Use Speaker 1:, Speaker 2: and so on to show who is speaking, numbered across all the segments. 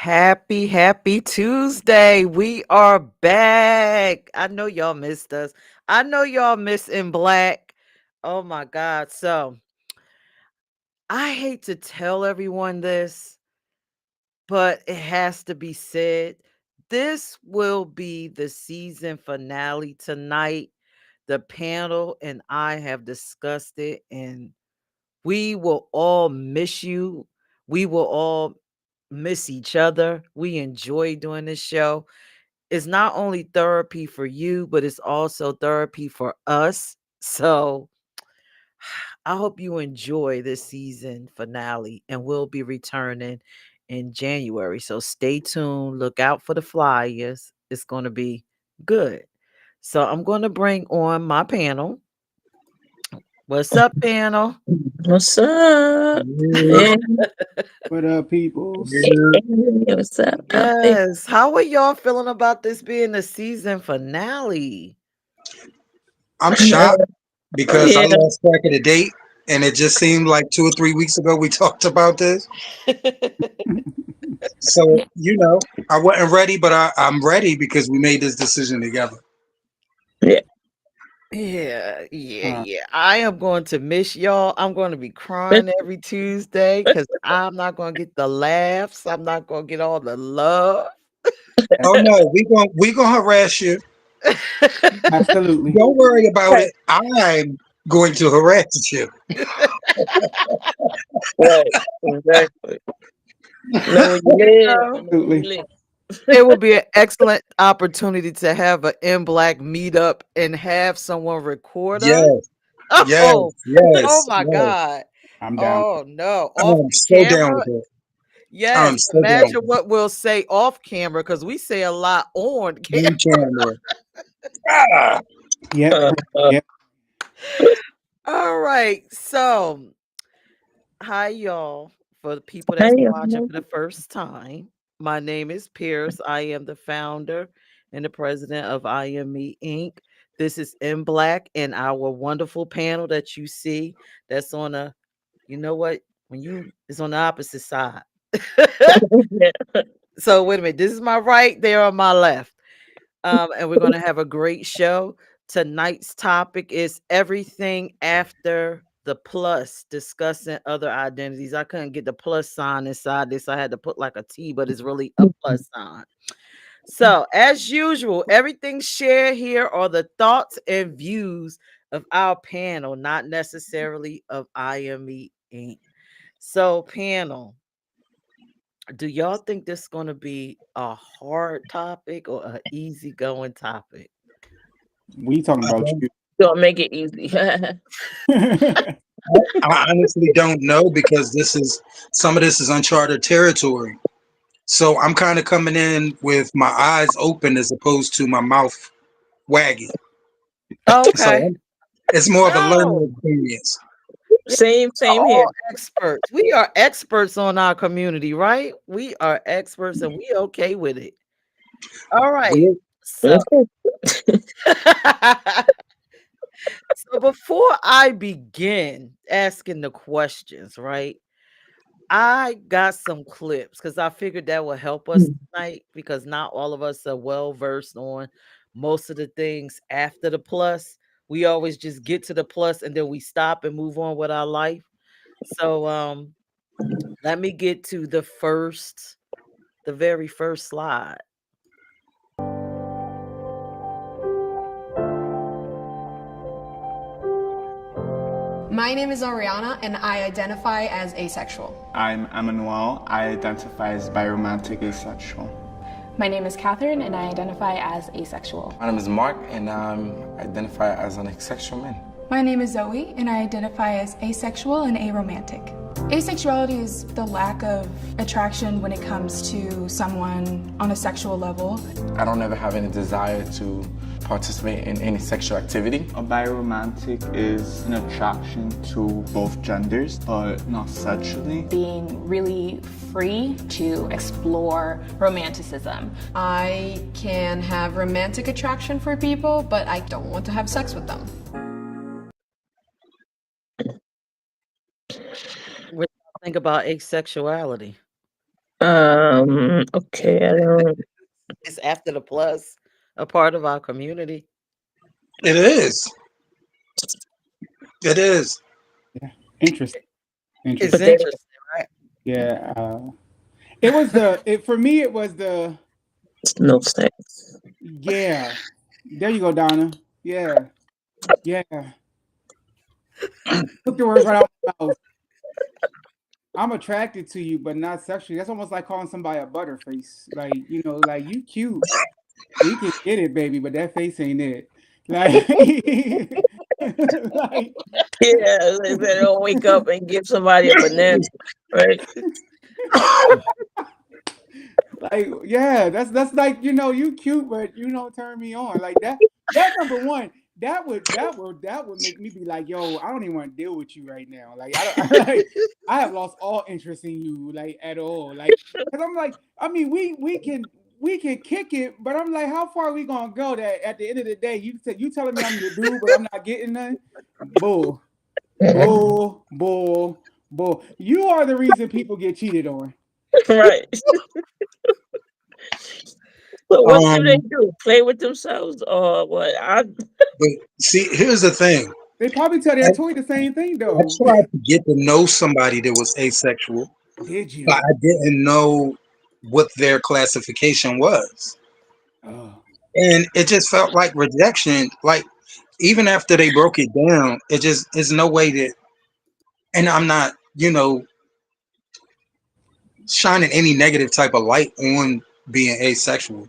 Speaker 1: Happy Tuesday. We are back. I know y'all missed us. I know y'all miss in black. Oh my God. So I hate to tell everyone this, but it has to be said. This will be the season finale tonight. The panel and I have discussed it, and we will all miss you. We will all miss each other. We enjoy doing this show. It's not only therapy for you, but it's also therapy for us. So I hope you enjoy this season finale, and we'll be returning in January. So stay tuned. Look out for the flyers. It's going to be good. So I'm going to bring on my panel. What's up, panel?
Speaker 2: What's up? Hey,
Speaker 3: What up, peoples?
Speaker 2: hey, what's up out there?
Speaker 1: Yes. How are y'all feeling about this being the season finale?
Speaker 4: I'm shocked because I
Speaker 2: Yeah,
Speaker 4: lost track of the date, and it just seemed like 2 or 3 weeks ago we talked about this. So I wasn't ready, but I'm ready because we made this decision together.
Speaker 2: yeah.
Speaker 1: Yeah. I am going to miss y'all. I'm going to be crying every Tuesday because I'm not going to get the laughs. I'm not going to get all the love.
Speaker 4: Oh no, we gonna harass you.
Speaker 3: Absolutely.
Speaker 4: Don't worry about
Speaker 2: Right,
Speaker 4: it. I'm going to harass you.
Speaker 2: right, exactly. Know where you live. I
Speaker 1: know,
Speaker 2: know where you
Speaker 3: Absolutely.
Speaker 2: live.
Speaker 1: it would be an excellent opportunity to have an in black meetup and have someone record us.
Speaker 4: Yes, yes,
Speaker 1: Oh, oh
Speaker 4: yes,
Speaker 1: my
Speaker 4: yes.
Speaker 1: God.
Speaker 3: I'm down.
Speaker 1: Oh no. Off
Speaker 4: I'm
Speaker 1: the
Speaker 4: so down
Speaker 1: camera.
Speaker 4: with it.
Speaker 1: Yes.
Speaker 4: I'm so down
Speaker 1: Imagine
Speaker 4: with it.
Speaker 1: what we'll say off camera because we say a lot on camera.
Speaker 4: On camera. Ah,
Speaker 3: Yep.
Speaker 2: Uh, uh,
Speaker 3: Yep.
Speaker 1: All right. So, hi, y'all. For the people that's
Speaker 2: hey,
Speaker 1: watching for the first time, my name is Pierce. I am the founder and the president of I Am Me Inc. This is in black, and our wonderful panel that you see that's on a, you know what? When you it's on the opposite side.
Speaker 2: yeah.
Speaker 1: So wait a minute. This is my right, they're on my left. And we're gonna have a great show. Tonight's topic is everything after the plus, discussing other identities. I couldn't get the plus sign inside this. I had to put like a T, but it's really a plus sign. So, as usual, everything shared here are the thoughts and views of our panel, not necessarily of IME Inc. So, panel, do y'all think this is going to be a hard topic or an easygoing topic?
Speaker 3: We talking
Speaker 4: I
Speaker 3: about
Speaker 4: don't.
Speaker 3: you.
Speaker 2: Don't make it easy.
Speaker 4: I honestly don't know because some of this is uncharted territory. So I'm kind of coming in with my eyes open as opposed to my mouth wagging.
Speaker 1: Okay.
Speaker 4: So it's more of a learning
Speaker 1: No,
Speaker 4: experience.
Speaker 1: we are
Speaker 2: Same here.
Speaker 1: all experts. We are experts on our community, right? We are experts and we okay with it. All right.
Speaker 4: We
Speaker 1: So, so before I begin asking the questions, right? I got some clips because I figured that would help us tonight because not all of us are well versed on most of the things after the plus. We always just get to the plus and then we stop and move on with our life. So let me get to the very first slide.
Speaker 5: My name is Ariana and I identify as asexual.
Speaker 6: I'm Emmanuel. I identify as biromantic asexual.
Speaker 7: My name is Catherine, and I identify as asexual.
Speaker 8: My name is Mark, and I identify as an asexual man.
Speaker 9: My name is Zoe, and I identify as asexual and aromantic. Asexuality is the lack of attraction when it comes to someone on a sexual level.
Speaker 8: I don't ever have any desire to participate in any sexual activity.
Speaker 6: A biromantic is an attraction to both genders, but not sexually.
Speaker 7: Being really free to explore romanticism.
Speaker 5: I can have romantic attraction for people, but I don't want to have sex with them.
Speaker 1: What do you think about asexuality?
Speaker 2: Okay, I don't.
Speaker 1: It's after the plus, a part of our community.
Speaker 4: It is. It is.
Speaker 3: Yeah. Interesting.
Speaker 1: It's
Speaker 2: But they,
Speaker 1: interesting, right?
Speaker 3: Yeah. It was for me. It was the
Speaker 2: no sex.
Speaker 3: yeah. There you go, Donna. Yeah. Yeah. Took the words right out my mouth. I'm attracted to you, but not sexually. That's almost like calling somebody a butterface. Like, like you cute. We can get it, baby, but that face ain't it. Like, like
Speaker 2: Yeah, they better don't wake up and give somebody a banana, right?
Speaker 3: like, yeah, that's like, you cute, but you don't turn me on. Like that number one, that would make me be like, yo, I don't even want to deal with you right now. Like I have lost all interest in you, like at all. Like, cause I'm like, I mean, we can kick it, but I'm like, how far are we gonna go that at the end of the day, you telling me I'm your dude, but I'm not getting none? Bull. Bull. You are the reason people get cheated on.
Speaker 2: Right. But what do they
Speaker 4: Um,
Speaker 2: do? Play with themselves or what?
Speaker 4: but see, here's the thing.
Speaker 3: They probably tell their toy the same thing
Speaker 4: I
Speaker 3: though.
Speaker 4: tried to get to know somebody that was asexual,
Speaker 3: Did you?
Speaker 4: but I didn't know what their classification was.
Speaker 3: Oh.
Speaker 4: And it just felt like rejection. Like, even after they broke it down, it just is no way that, and I'm not, shining any negative type of light on being asexual.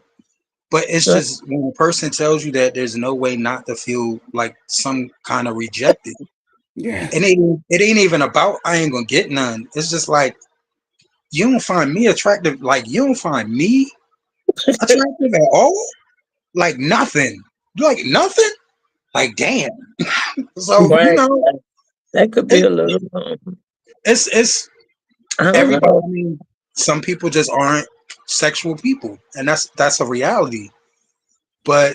Speaker 4: But it's just when a person tells you that there's no way not to feel like some kind of rejected.
Speaker 3: Yeah.
Speaker 4: It ain't even about I ain't gonna get none. It's just like you don't find me attractive. Like you don't find me attractive at all. Like nothing. Like nothing. Like damn. So
Speaker 2: Right. That could be a little.
Speaker 4: it's
Speaker 2: I don't
Speaker 4: everybody.
Speaker 2: know.
Speaker 4: I mean, some people just aren't sexual people, and that's a reality. But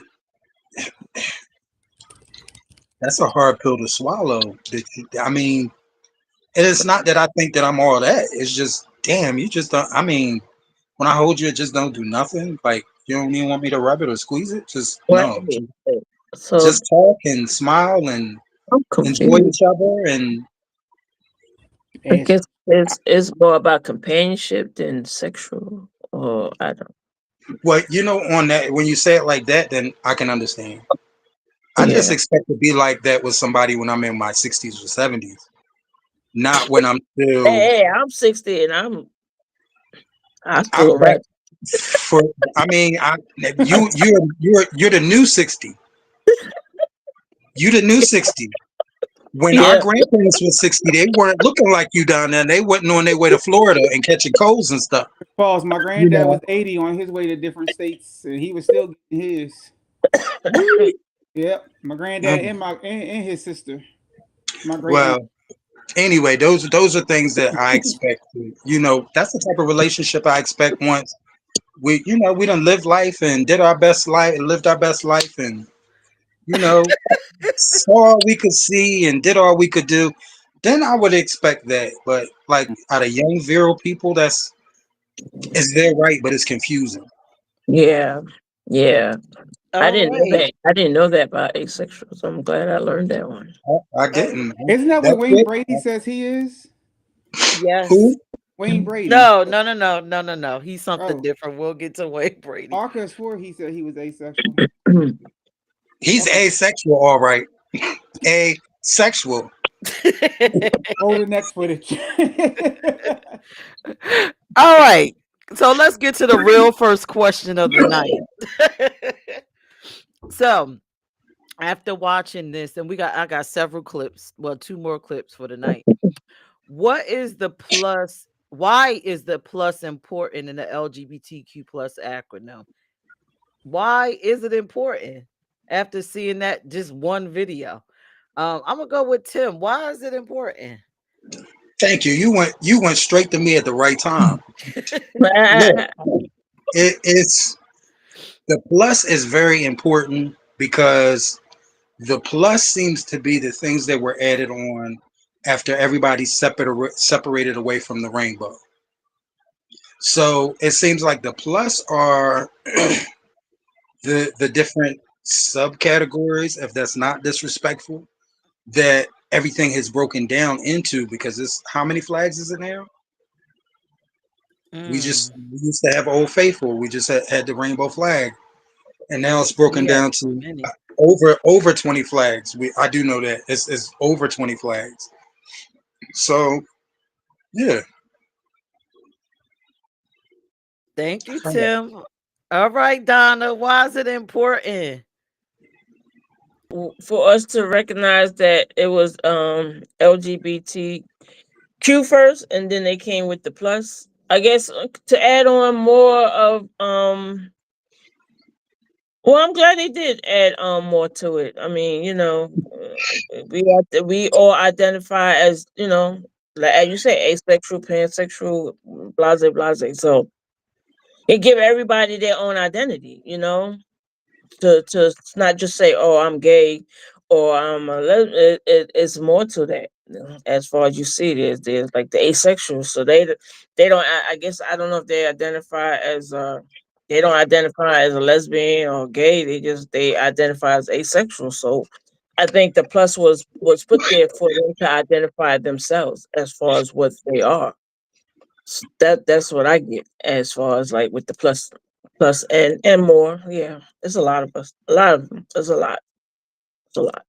Speaker 4: that's a hard pill to swallow. I mean, and it's not that I think that I'm all that. It's just, damn, you just don't. I mean, when I hold you, it just don't do nothing. Like you don't even want me to rub it or squeeze it. Just no.
Speaker 2: Right. So
Speaker 4: Just talk and smile and
Speaker 2: I'm
Speaker 4: enjoy
Speaker 2: confused.
Speaker 4: each other. And
Speaker 2: I guess it's more about companionship than sexual, or I don't.
Speaker 4: what on that, when you say it like that, then I can understand. I just
Speaker 2: Yeah.
Speaker 4: expect to be like that with somebody when I'm in my 60s or 70s, not when I'm still.
Speaker 2: Hey, I'm 60 and I
Speaker 4: I
Speaker 2: still
Speaker 4: bet
Speaker 2: rap.
Speaker 4: I mean, you're the new 60. You the new 60. When our
Speaker 2: Yeah.
Speaker 4: grandparents were 60, they weren't looking like you down there. They wasn't on their way to Florida and catching colds and stuff.
Speaker 3: Pause. My granddad was 80 on his way to different states, and he was still getting his. Yep, my granddad and his sister. My great.
Speaker 4: Well, anyway, those are things that I expect. That's the type of relationship I expect once we done lived life and lived our best life, and saw all we could see and did all we could do. Then I would expect that. But like out of young virile people, it's their right, but it's confusing.
Speaker 2: Yeah. I
Speaker 1: All
Speaker 2: didn't know
Speaker 1: right.
Speaker 2: that. I didn't know that about asexual. So I'm glad I learned that one.
Speaker 4: I didn't.
Speaker 3: Isn't that what Wayne Brady says he is?
Speaker 1: Yes.
Speaker 4: Who?
Speaker 3: Wayne Brady.
Speaker 1: No. He's something different. We'll get to Wayne Brady.
Speaker 3: Arcus 4, he said he was asexual.
Speaker 4: He's asexual, all right. Asexual.
Speaker 3: Roll the next footage.
Speaker 1: All right. So let's get to the real first question of the night. So after watching this, and I got several clips, well, 2 more clips for the night. What is the plus? Why is the plus important in the LGBTQ plus acronym? Why is it important after seeing that just one video? I'm gonna go with Tim. Why is it important?
Speaker 4: Thank you. You went straight to me at the right time. Look, it's the plus is very important because the plus seems to be the things that were added on after everybody separated away from the rainbow. So it seems like the plus are the different subcategories, if that's not disrespectful, that everything has broken down into, because it's how many flags is it now? We used to have Old Faithful. We just had the rainbow flag, and now it's broken
Speaker 1: We have
Speaker 4: down
Speaker 1: so
Speaker 4: to
Speaker 1: many.
Speaker 4: over 20 flags. I do know that it's over 20 flags. So yeah.
Speaker 1: Thank you, Tim. All right, Donna, why is it important?
Speaker 2: For us to recognize that it was LGBTQ first, and then they came with the plus. I guess to add on more of well, I'm glad they did add more to it. I mean, you know, we all identify as, you know, like as you say, asexual, pansexual, blase, blase. So it give everybody their own identity, you know, to not just say, oh, I'm gay or I'm a lesbian. It's more to that. You know, as far as you see, there's like the asexual. So they don't. I guess I don't know if they identify as they don't identify as a lesbian or gay. They identify as asexual. So I think the plus was put there for them to identify themselves as far as what they are. That's what I get as far as like with the plus and more. Yeah, it's a lot of us. A lot of them. There's a lot. It's a lot.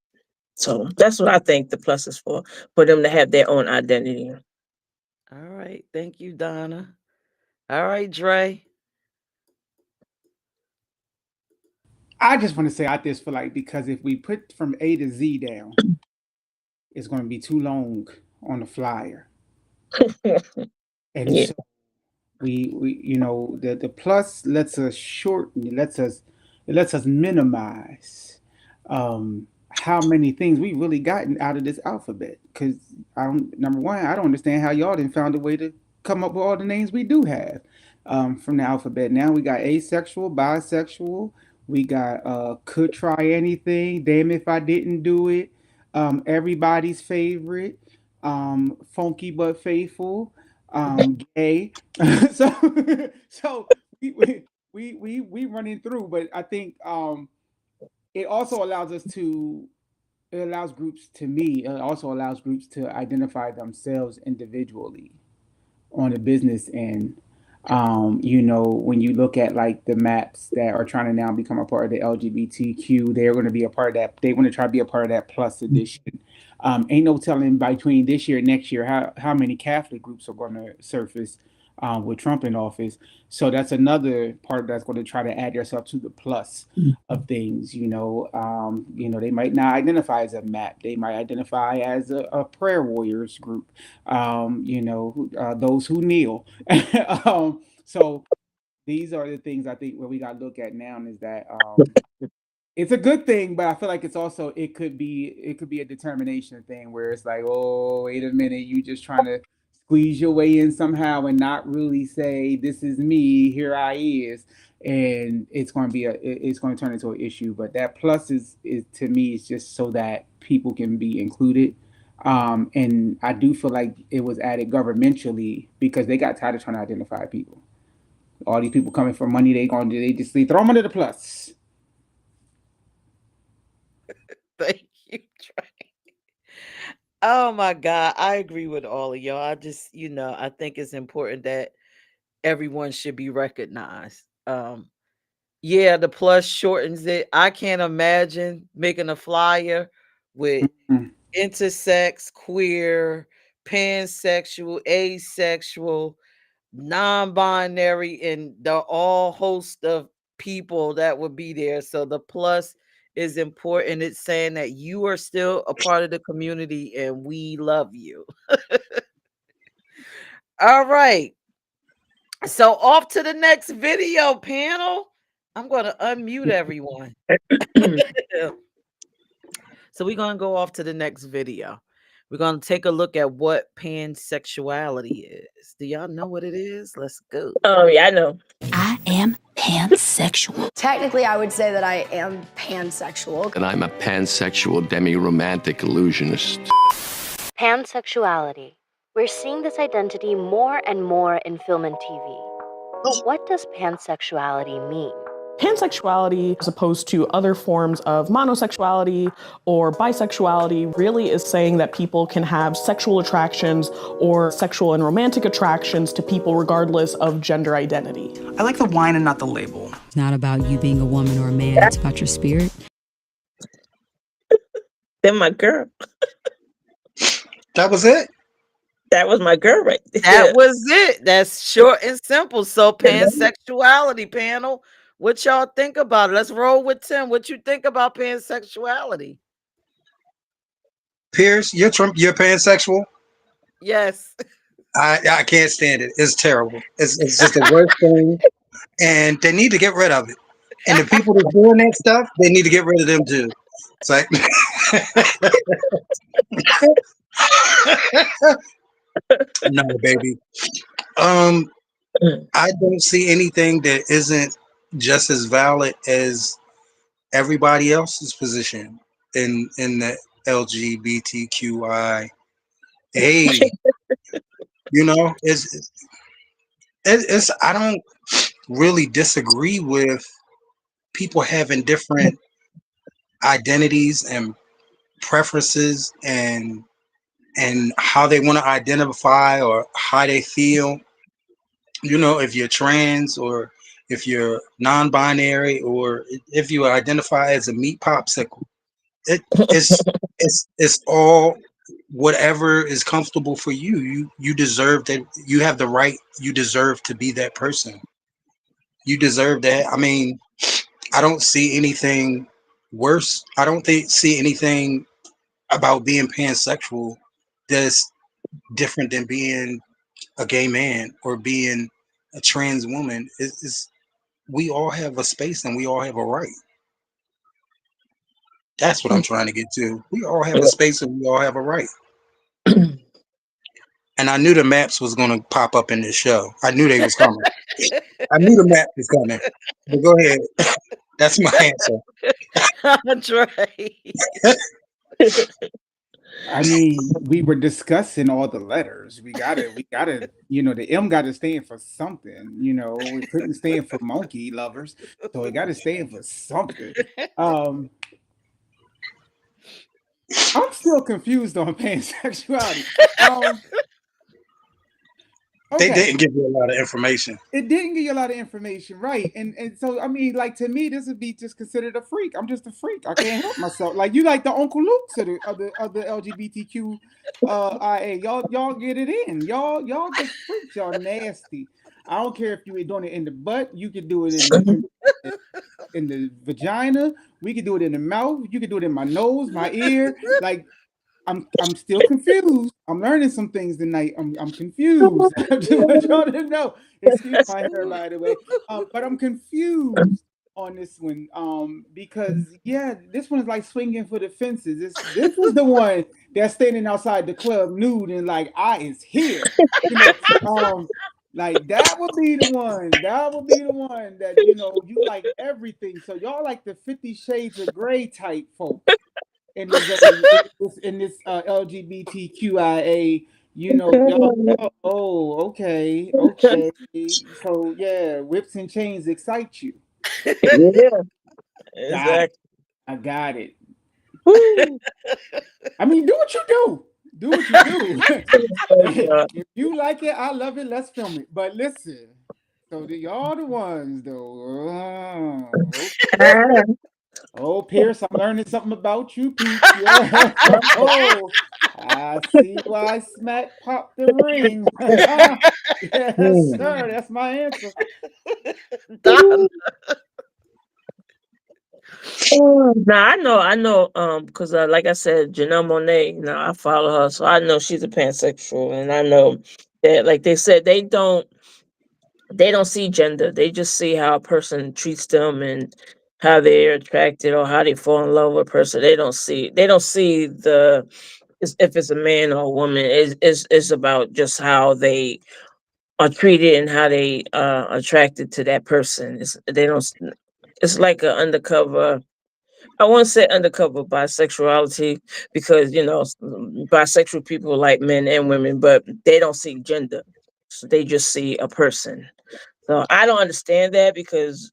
Speaker 2: So that's what I think the plus is for them to have their own identity.
Speaker 1: All right. Thank you, Donna. All right, Dre.
Speaker 3: I just want to say I just feel like, because if we put from A to Z down, it's going to be too long on the flyer. And
Speaker 2: Yeah.
Speaker 3: so we you know, the plus lets us shorten, it lets us minimize how many things we really gotten out of this alphabet. Because number one, I don't understand how y'all didn't found a way to come up with all the names we do have from the alphabet. Now we got asexual, bisexual, we got could try anything, damn if I didn't do it, everybody's favorite, funky but faithful, gay. so we running through, but I think it also allows us to it allows groups to me it also allows groups to identify themselves individually on the business end. You know, when you look at like the maps that are trying to now become a part of the LGBTQ, they're going to be a part of that. They want to try to be a part of that plus edition. Ain't no telling between this year and next year how many Catholic groups are going to surface with Trump in office. So that's another part that's going to try to add yourself to the plus of things. You know, they might not identify as a MAP. They might identify as a prayer warriors group. Those who kneel. So these are the things I think where we got to look at now is that it's a good thing, but I feel like it could be a determination thing where it's like, oh, wait a minute, you just trying to squeeze your way in somehow and not really say this is me, here I is, and it's going to turn into an issue. But that plus is to me is just so that people can be included. And I do feel like it was added governmentally because they got tired of trying to identify people. All these people coming for money, they just throw them under the plus.
Speaker 1: Thank you, Trey. Oh my God. I agree with all of y'all. I just, I think it's important that everyone should be recognized. Yeah, the plus shortens it. I can't imagine making a flyer with intersex, queer, pansexual, asexual, non-binary, and the all host of people that would be there. So the plus is important. It's saying that you are still a part of the community and we love you. All right. So off to the next video panel. I'm going to unmute everyone. So we're going to go off to the next video. We're going to take a look at what pansexuality is. Do y'all know what it is? Let's go.
Speaker 2: Oh, yeah, I know.
Speaker 10: I am pansexual.
Speaker 5: Technically, I would say that I am pansexual.
Speaker 11: And I'm a pansexual demi-romantic illusionist.
Speaker 10: Pansexuality. We're seeing this identity more and more in film and TV.
Speaker 12: But what does pansexuality mean?
Speaker 13: Pansexuality, as opposed to other forms of monosexuality or bisexuality, really is saying that people can have sexual attractions or sexual and romantic attractions to people regardless of gender identity.
Speaker 14: I like the wine and not the label.
Speaker 10: It's not about you being a woman or a man, it's about your spirit.
Speaker 2: Then my girl.
Speaker 4: That was it?
Speaker 2: That was my girl right there.
Speaker 1: That was it. That's short and simple. So pansexuality panel. What y'all think about it? Let's roll with Tim. What you think about pansexuality?
Speaker 4: Pierce, you're pansexual?
Speaker 1: Yes.
Speaker 4: I can't stand it. It's terrible. It's just the worst thing. And they need to get rid of it. And the people that's doing that stuff, they need to get rid of them too. It's like no, baby. I don't see anything that isn't just as valid as everybody else's position in the LGBTQIA. You know, it's I don't really disagree with people having different identities and preferences and how they want to identify or how they feel. You know, if you're trans or if you're non-binary or if you identify as a meat popsicle, it's all whatever is comfortable for you. You deserve that. You have the right. You deserve to be that person. You deserve that. I mean, I don't see anything worse. I don't see anything about being pansexual that's different than being a gay man or being a trans woman. We all have a space and we all have a right. That's what I'm trying to get to. We all have a space and we all have a right. And I knew the maps was going to pop up in this show. I knew they was coming. I knew the map was coming. But go ahead. That's my answer.
Speaker 1: That's right.
Speaker 3: I mean, we were discussing all the letters. We gotta, you know, the M gotta stand for something, you know. We couldn't stand for monkey lovers, so it gotta stand for something. I'm still confused on pansexuality.
Speaker 4: They didn't give you a lot of information.
Speaker 3: It didn't give you a lot of information, right? And so I mean, like, to me, this would be just considered a freak. I'm just a freak. I can't help myself. Like, you like the Uncle Luke's of the LGBTQ IA. Y'all get it in. Y'all just freaks. Y'all nasty. I don't care if you were doing it in the butt. You could do it in the vagina. We could do it in the mouth. You could do it in my nose, my ear. Like, I'm still confused. I'm learning some things tonight. I'm confused. I just want y'all to know. Excuse my hair, by the way. But I'm confused on this one. Because this one is like swinging for the fences. This is the one that's standing outside the club nude and like, I is here. You know, like that would be the one. That would be the one that, you know, you like everything. So y'all like the 50 Shades of Grey type folks. In this LGBTQIA, you know, okay. So yeah, whips and chains excite you.
Speaker 2: Yeah, exactly.
Speaker 3: I got it. I mean, do what you do. Do what you do. If you like it, I love it. Let's film it. But listen, so y'all the ones though. Okay. Oh, Pierce, I'm learning something about you, Pete. Yeah. Oh, I see why I smack pop the ring. Yes, sir. That's my answer.
Speaker 2: Now I know, because like I said, Janelle Monáe, you know, I follow her, so I know she's a pansexual, and I know that, like they said, they don't see gender; they just see how a person treats them and how they're attracted or how they fall in love with a person. They don't see if it's a man or a woman. It's about just how they are treated and how they are attracted to that person. It's like an undercover. I won't say undercover bisexuality because, you know, bisexual people like men and women, but they don't see gender. So they just see a person. So I don't understand that, because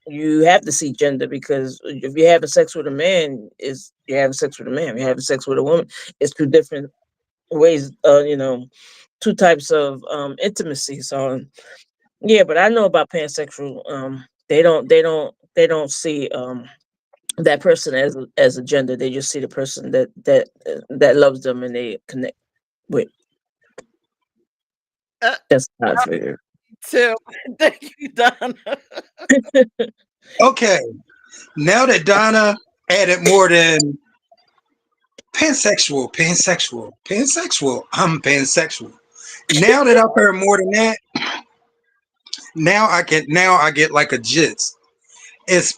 Speaker 2: you have to see gender, because if you're having sex with a man, is you're having sex with a man. If you're having sex with a woman, it's two different ways, two types of intimacy. So yeah, but I know about pansexual. They don't see that person as a gender. They just see the person that loves them and they connect with. That's how I figure.
Speaker 1: Tim, thank you, Donna.
Speaker 4: Okay, now that Donna added more than pansexual, I'm pansexual. Now that I've heard more than that, now I get like a jits. It's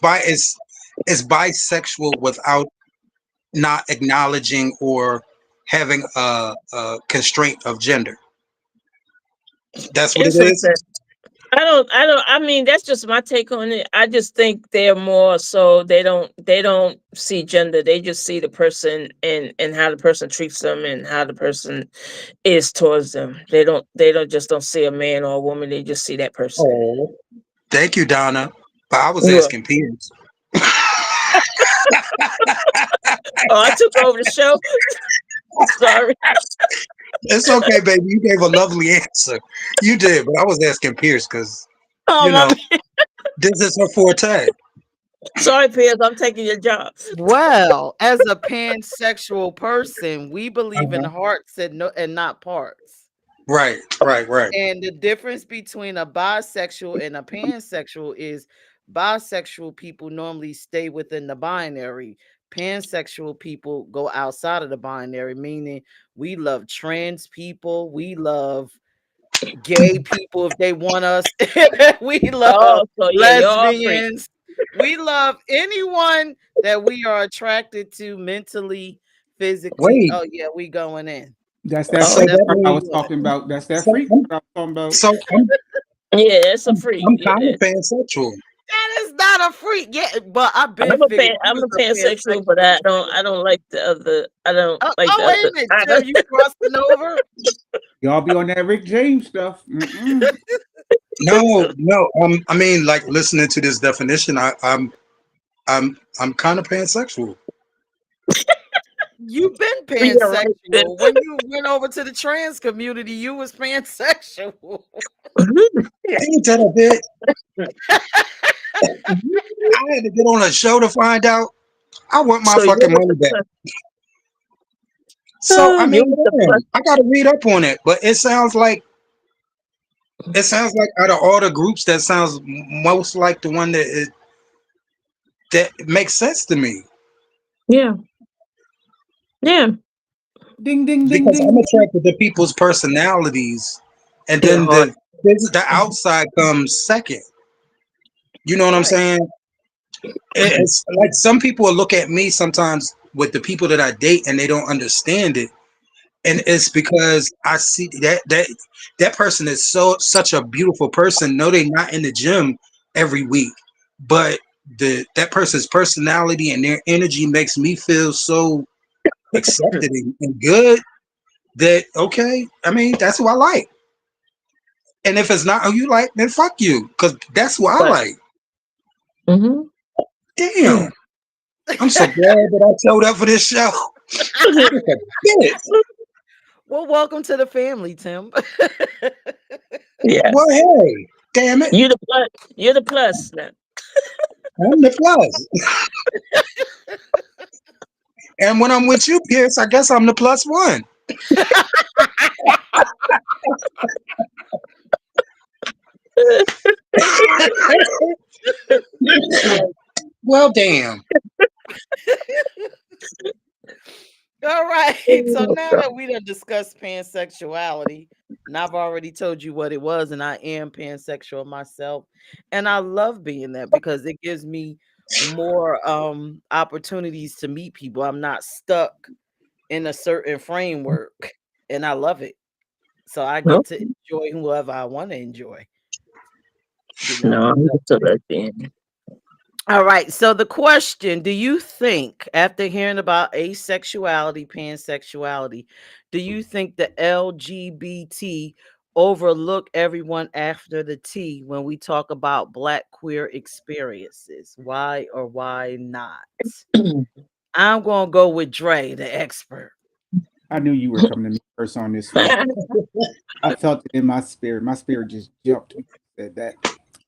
Speaker 4: bisexual without not acknowledging or having a constraint of gender. That's what it is.
Speaker 2: I mean, that's just my take on it. I just think they're more so they don't see gender. They just see the person and how the person treats them and how the person is towards them. They don't just see a man or a woman. They just see that person.
Speaker 4: Oh, thank you, Donna. But I was asking Piers.
Speaker 2: Oh, I took over the show. Sorry.
Speaker 4: It's okay, baby. You gave a lovely answer. You did, but I was asking Piers because this is her forte.
Speaker 2: Sorry, Piers, I'm taking your job.
Speaker 1: Well, as a pansexual person, we believe in hearts and not parts.
Speaker 4: Right.
Speaker 1: And the difference between a bisexual and a pansexual is bisexual people normally stay within the binary. Pansexual people go outside of the binary, meaning we love trans people, we love gay people if they want us, we love lesbians, we love anyone that we are attracted to mentally, physically. Oh yeah, we going in.
Speaker 3: That's that freak I was talking about. That's that freak I was talking about.
Speaker 4: So
Speaker 2: yeah, it's a freak.
Speaker 4: I'm kind of pansexual.
Speaker 1: That is not a freak. Yeah, but I've been.
Speaker 2: I'm a pansexual, but I don't like the other. I don't like the
Speaker 1: wait
Speaker 2: other.
Speaker 1: a minute, Tim, you crossing over?
Speaker 3: Y'all be on that Rick James stuff.
Speaker 4: No. I mean, like listening to this definition, I'm kind of pansexual.
Speaker 1: You've been pansexual. When you went over to the trans community, you was pansexual.
Speaker 4: Ain't that a bit? I had to get on a show to find out. I want my fucking money back. So I mean, I gotta read up on it, but it sounds like out of all the groups, that sounds most like the one that makes sense to me.
Speaker 2: Yeah.
Speaker 3: Ding ding ding.
Speaker 4: Because
Speaker 3: ding.
Speaker 4: I'm attracted to people's personalities, and then the outside comes second. You know what I'm saying? It's like some people will look at me sometimes with the people that I date, and they don't understand it. And it's because I see that person is such a beautiful person. No, they're not in the gym every week, but that person's personality and their energy makes me feel so accepted and good that okay. I mean, that's who I like. And if it's not who you like, then fuck you, because that's who I like.
Speaker 2: Mm-hmm.
Speaker 4: Damn. I'm so glad that I showed up for this show.
Speaker 1: Well, welcome to the family, Tim.
Speaker 2: Yeah.
Speaker 4: Well, hey, damn it.
Speaker 2: You're the plus now.
Speaker 4: I'm the plus. And when I'm with you, Pierce, I guess I'm the plus one. Well, damn.
Speaker 1: All right. So now that we done discussed pansexuality, and I've already told you what it was, and I am pansexual myself, and I love being that because it gives me more opportunities to meet people. I'm not stuck in a certain framework, and I love it. So I get to enjoy whoever I want to enjoy.
Speaker 2: You know? No, I'm just a lesbian.
Speaker 1: All right. So the question, do you think, after hearing about asexuality, pansexuality, do you think the LGBT overlook everyone after the T when we talk about Black queer experiences? Why or why not? I'm gonna go with Dre, the expert.
Speaker 3: I knew you were coming to me first on this one. I felt it in my spirit. My spirit just jumped when you said that.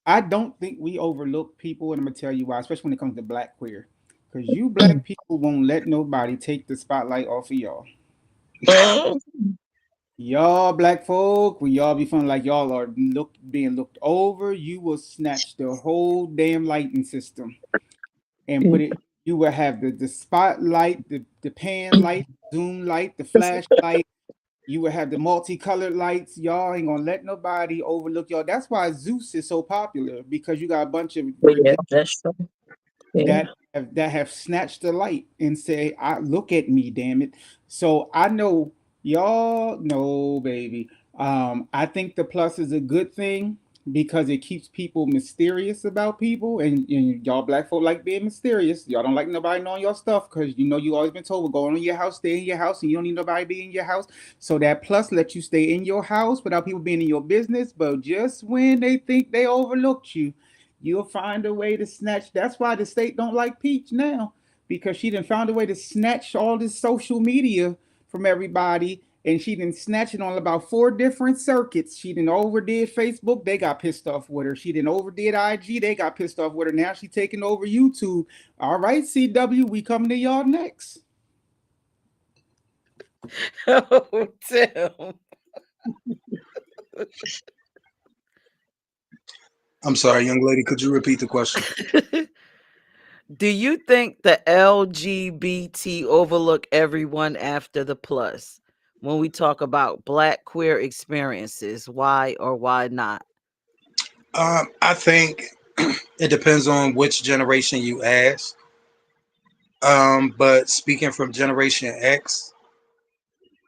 Speaker 3: I don't think we overlook people, and I'm gonna tell you why, especially when it comes to Black queer, because you Black people won't let nobody take the spotlight off of y'all. Y'all Black folk, when y'all be feeling like y'all are being looked over, you will snatch the whole damn lighting system and put it. You will have the spotlight, the pan light, zoom light, the flashlight. You will have the multicolored lights. Y'all ain't gonna let nobody overlook y'all. That's why Zeus is so popular, because you got a bunch of
Speaker 2: Yeah, that's true. Yeah.
Speaker 3: that have snatched the light and say, "I look at me, damn it." So I know y'all know, baby. I think the plus is a good thing because it keeps people mysterious about people, and y'all Black folk like being mysterious. Y'all don't like nobody knowing your stuff because you know you always been told, "Well, go on in your house, stay in your house, and you don't need nobody be in your house." So that plus lets you stay in your house without people being in your business. But just when they think they overlooked you, you'll find a way to snatch. That's why the state don't like Peach now, because she done found a way to snatch all this social media from everybody, and she done snatch it on about 4 different circuits. She done overdid Facebook, they got pissed off with her. She done overdid IG, they got pissed off with her. Now she taking over YouTube. All right, CW, we coming to y'all next.
Speaker 1: Oh, Tim.
Speaker 4: I'm sorry, young lady. Could you repeat the question?
Speaker 1: Do you think the LGBT overlook everyone after the plus when we talk about Black queer experiences? Why or why not?
Speaker 4: I think it depends on which generation you ask. But speaking from Generation X,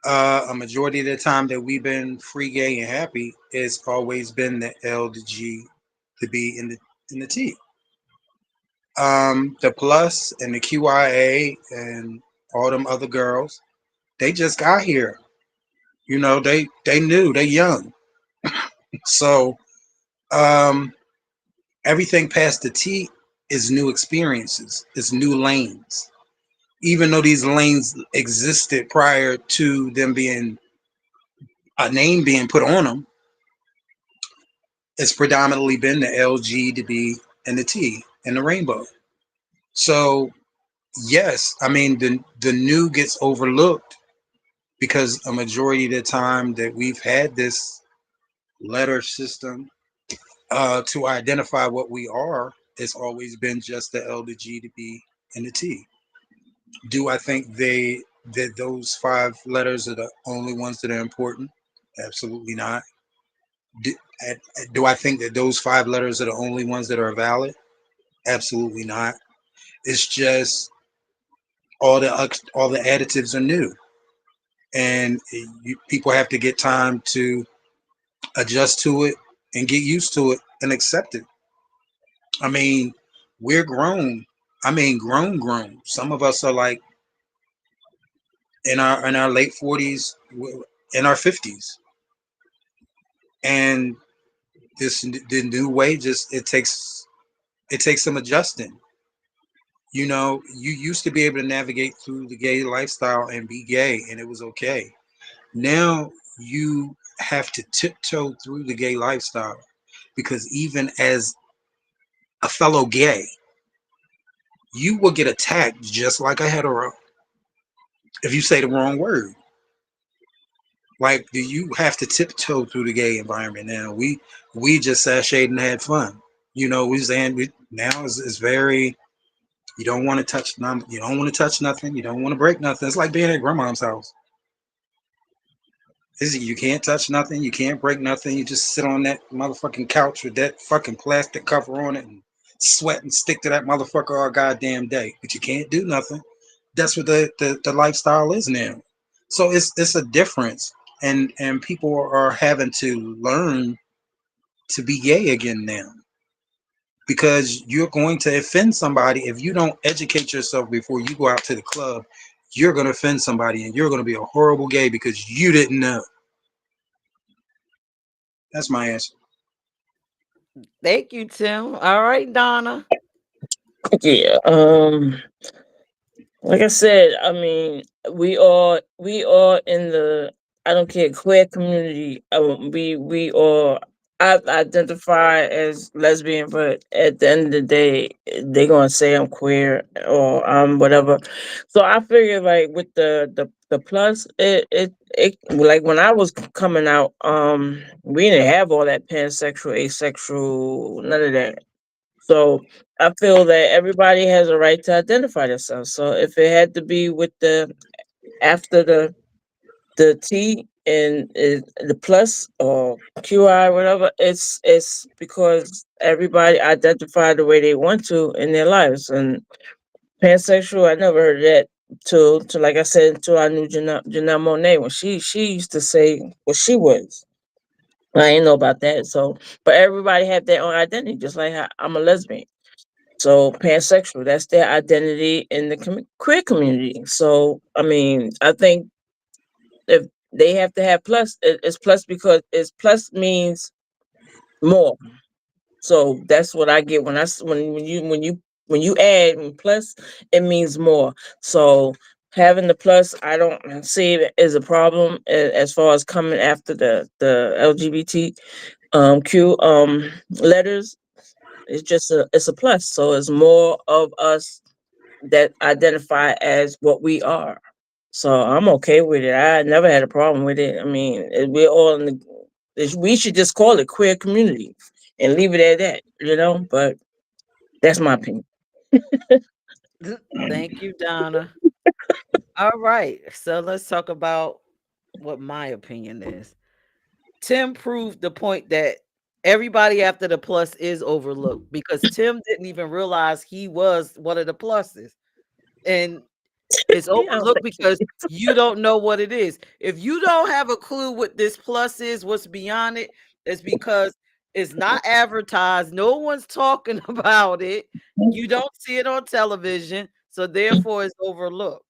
Speaker 4: a majority of the time that we've been free, gay, and happy, it's always been the L, the G, the B, and the T. The plus and the QIA and all them other girls, they just got here. You know, they knew, they young. So everything past the T is new experiences, it's new lanes. Even though these lanes existed prior to them being a name being put on them, it's predominantly been the LG, the B, and the T, and the rainbow. So yes, I mean the new gets overlooked because a majority of the time that we've had this letter system to identify what we are, it's always been just the L, the G, the B, and the T. Do I think that those 5 letters are the only ones that are important? Absolutely not. Do I think that those 5 letters are the only ones that are valid? Absolutely not. It's just all the additives are new, and people have to get time to adjust to it and get used to it and accept it. I mean, we're grown. I mean, grown. Some of us are like in our late 40s, in our 50s, and the new way just it takes some adjusting. You know, you used to be able to navigate through the gay lifestyle and be gay, and it was okay. Now you have to tiptoe through the gay lifestyle, because even as a fellow gay, you will get attacked just like a hetero if you say the wrong word. Like, do you have to tiptoe through the gay environment now? We just sashayed and had fun. You know, we saying now is very. You don't want to touch nothing. You don't want to touch nothing. You don't want to break nothing. It's like being at grandma's house. You can't touch nothing. You can't break nothing. You just sit on that motherfucking couch with that fucking plastic cover on it and sweat and stick to that motherfucker all goddamn day. But you can't do nothing. That's what the lifestyle is now. So it's a difference, and people are having to learn to be gay again now, because you're going to offend somebody if you don't educate yourself before you go out to the club. You're going to offend somebody, and you're going to be a horrible gay because you didn't know. That's my answer.
Speaker 1: Thank you, Tim. All right, Donna.
Speaker 2: Yeah. Like I said, I mean, we are in the, I don't care, queer community. We all, I identify as lesbian, but at the end of the day, they're gonna say I'm queer or whatever. So I figure like with the plus, it like when I was coming out, we didn't have all that pansexual, asexual, none of that. So I feel that everybody has a right to identify themselves. So if it had to be with the after the T and the plus or QI, whatever, it's because everybody identify the way they want to in their lives. And pansexual, I never heard of that till like I said, until I knew Janelle Monáe when she used to say what she was. I didn't know about that. So, but everybody have their own identity, just like how I'm a lesbian. So pansexual, that's their identity in the queer community. So I mean, I think if they have to have plus, it's plus because it's plus means more. So that's what I get when when you add plus, it means more. So having the plus, I don't see it as a problem as far as coming after the LGBT Q letters. It's just it's a plus. So it's more of us that identify as what we are. So I'm okay with it. I never had a problem with it. I mean, we're all in we should just call it queer community and leave it at that, you know? But that's my opinion.
Speaker 1: Thank you, Donna. All right. So let's talk about what my opinion is. Tim proved the point that everybody after the plus is overlooked because Tim didn't even realize he was one of the pluses. And it's overlooked because you don't know what it is. If you don't have a clue what this plus is, what's beyond it, it's because it's not advertised. No one's talking about it. You don't see it on television. So therefore it's overlooked.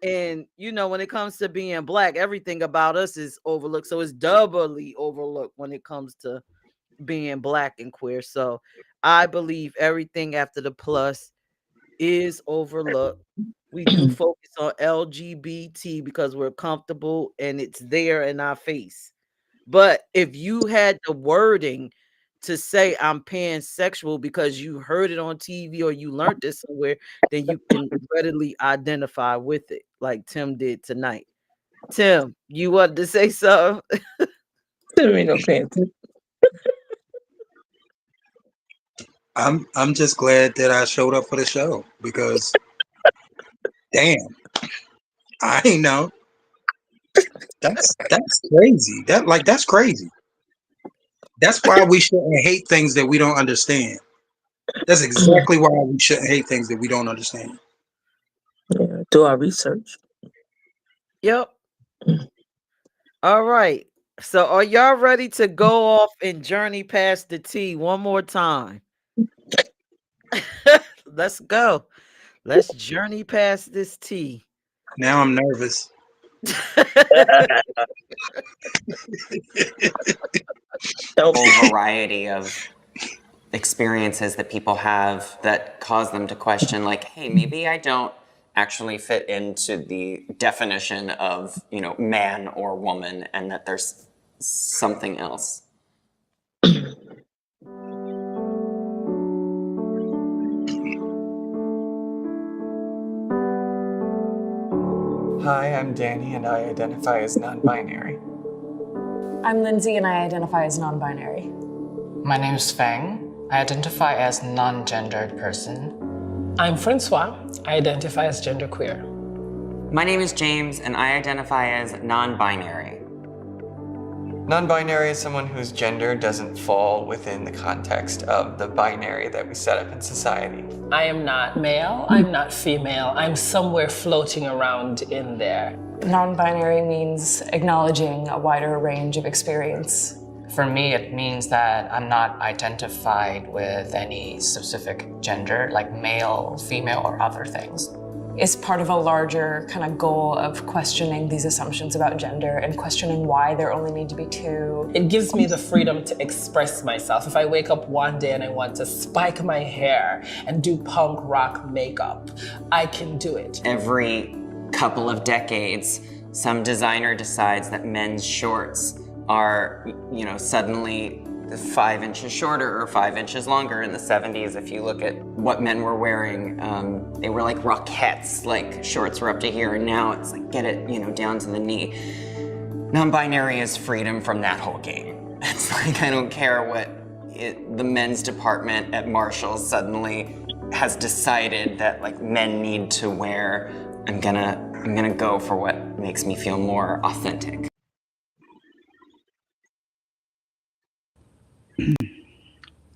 Speaker 1: And you know, when it comes to being black, everything about us is overlooked. So it's doubly overlooked when it comes to being black and queer. So I believe everything after the plus is overlooked. We do focus on LGBT because we're comfortable and it's there in our face. But if you had the wording to say I'm pansexual because you heard it on TV or you learned this somewhere, then you can readily identify with it, like Tim did tonight. Tim, you wanted to say something?
Speaker 2: No pants.
Speaker 4: I'm just glad that I showed up for the show because damn, I ain't know. That's crazy. That's crazy. That's why we shouldn't hate things that we don't understand. That's exactly why we shouldn't hate things that we don't understand.
Speaker 2: Yeah, do our research.
Speaker 1: Yep. All right. So are y'all ready to go off and journey past the T one more time? Let's go. Let's journey past this T.
Speaker 4: Now I'm nervous.
Speaker 15: Whole variety of experiences that people have that cause them to question, like, hey, maybe I don't actually fit into the definition of, you know, man or woman, and that there's something else.
Speaker 14: Hi, I'm Danny, and I identify as non-binary.
Speaker 16: I'm Lindsay, and I identify as non-binary.
Speaker 17: My name is Feng. I identify as non-gendered person.
Speaker 18: I'm Francois. I identify as genderqueer.
Speaker 15: My name is James, and I identify as non-binary.
Speaker 14: Non-binary is someone whose gender doesn't fall within the context of the binary that we set up in society.
Speaker 18: I am not male, I'm not female, I'm somewhere floating around in there.
Speaker 16: Non-binary means acknowledging a wider range of experience.
Speaker 17: For me, it means that I'm not identified with any specific gender, like male, female, or other things.
Speaker 16: is part of a larger kind of goal of questioning these assumptions about gender and questioning why there only need to be two.
Speaker 18: It gives me the freedom to express myself. If I wake up one day and I want to spike my hair and do punk rock makeup, I can do it.
Speaker 15: Every couple of decades, some designer decides that men's shorts are, suddenly 5 inches shorter or 5 inches longer. In the 70s, if you look at what men were wearing, they were like Rockettes, like shorts were up to here, and now it's like get it, down to the knee. Non-binary is freedom from that whole game. It's like I don't care what the men's department at Marshalls suddenly has decided that like men need to wear. I'm gonna go for what makes me feel more authentic.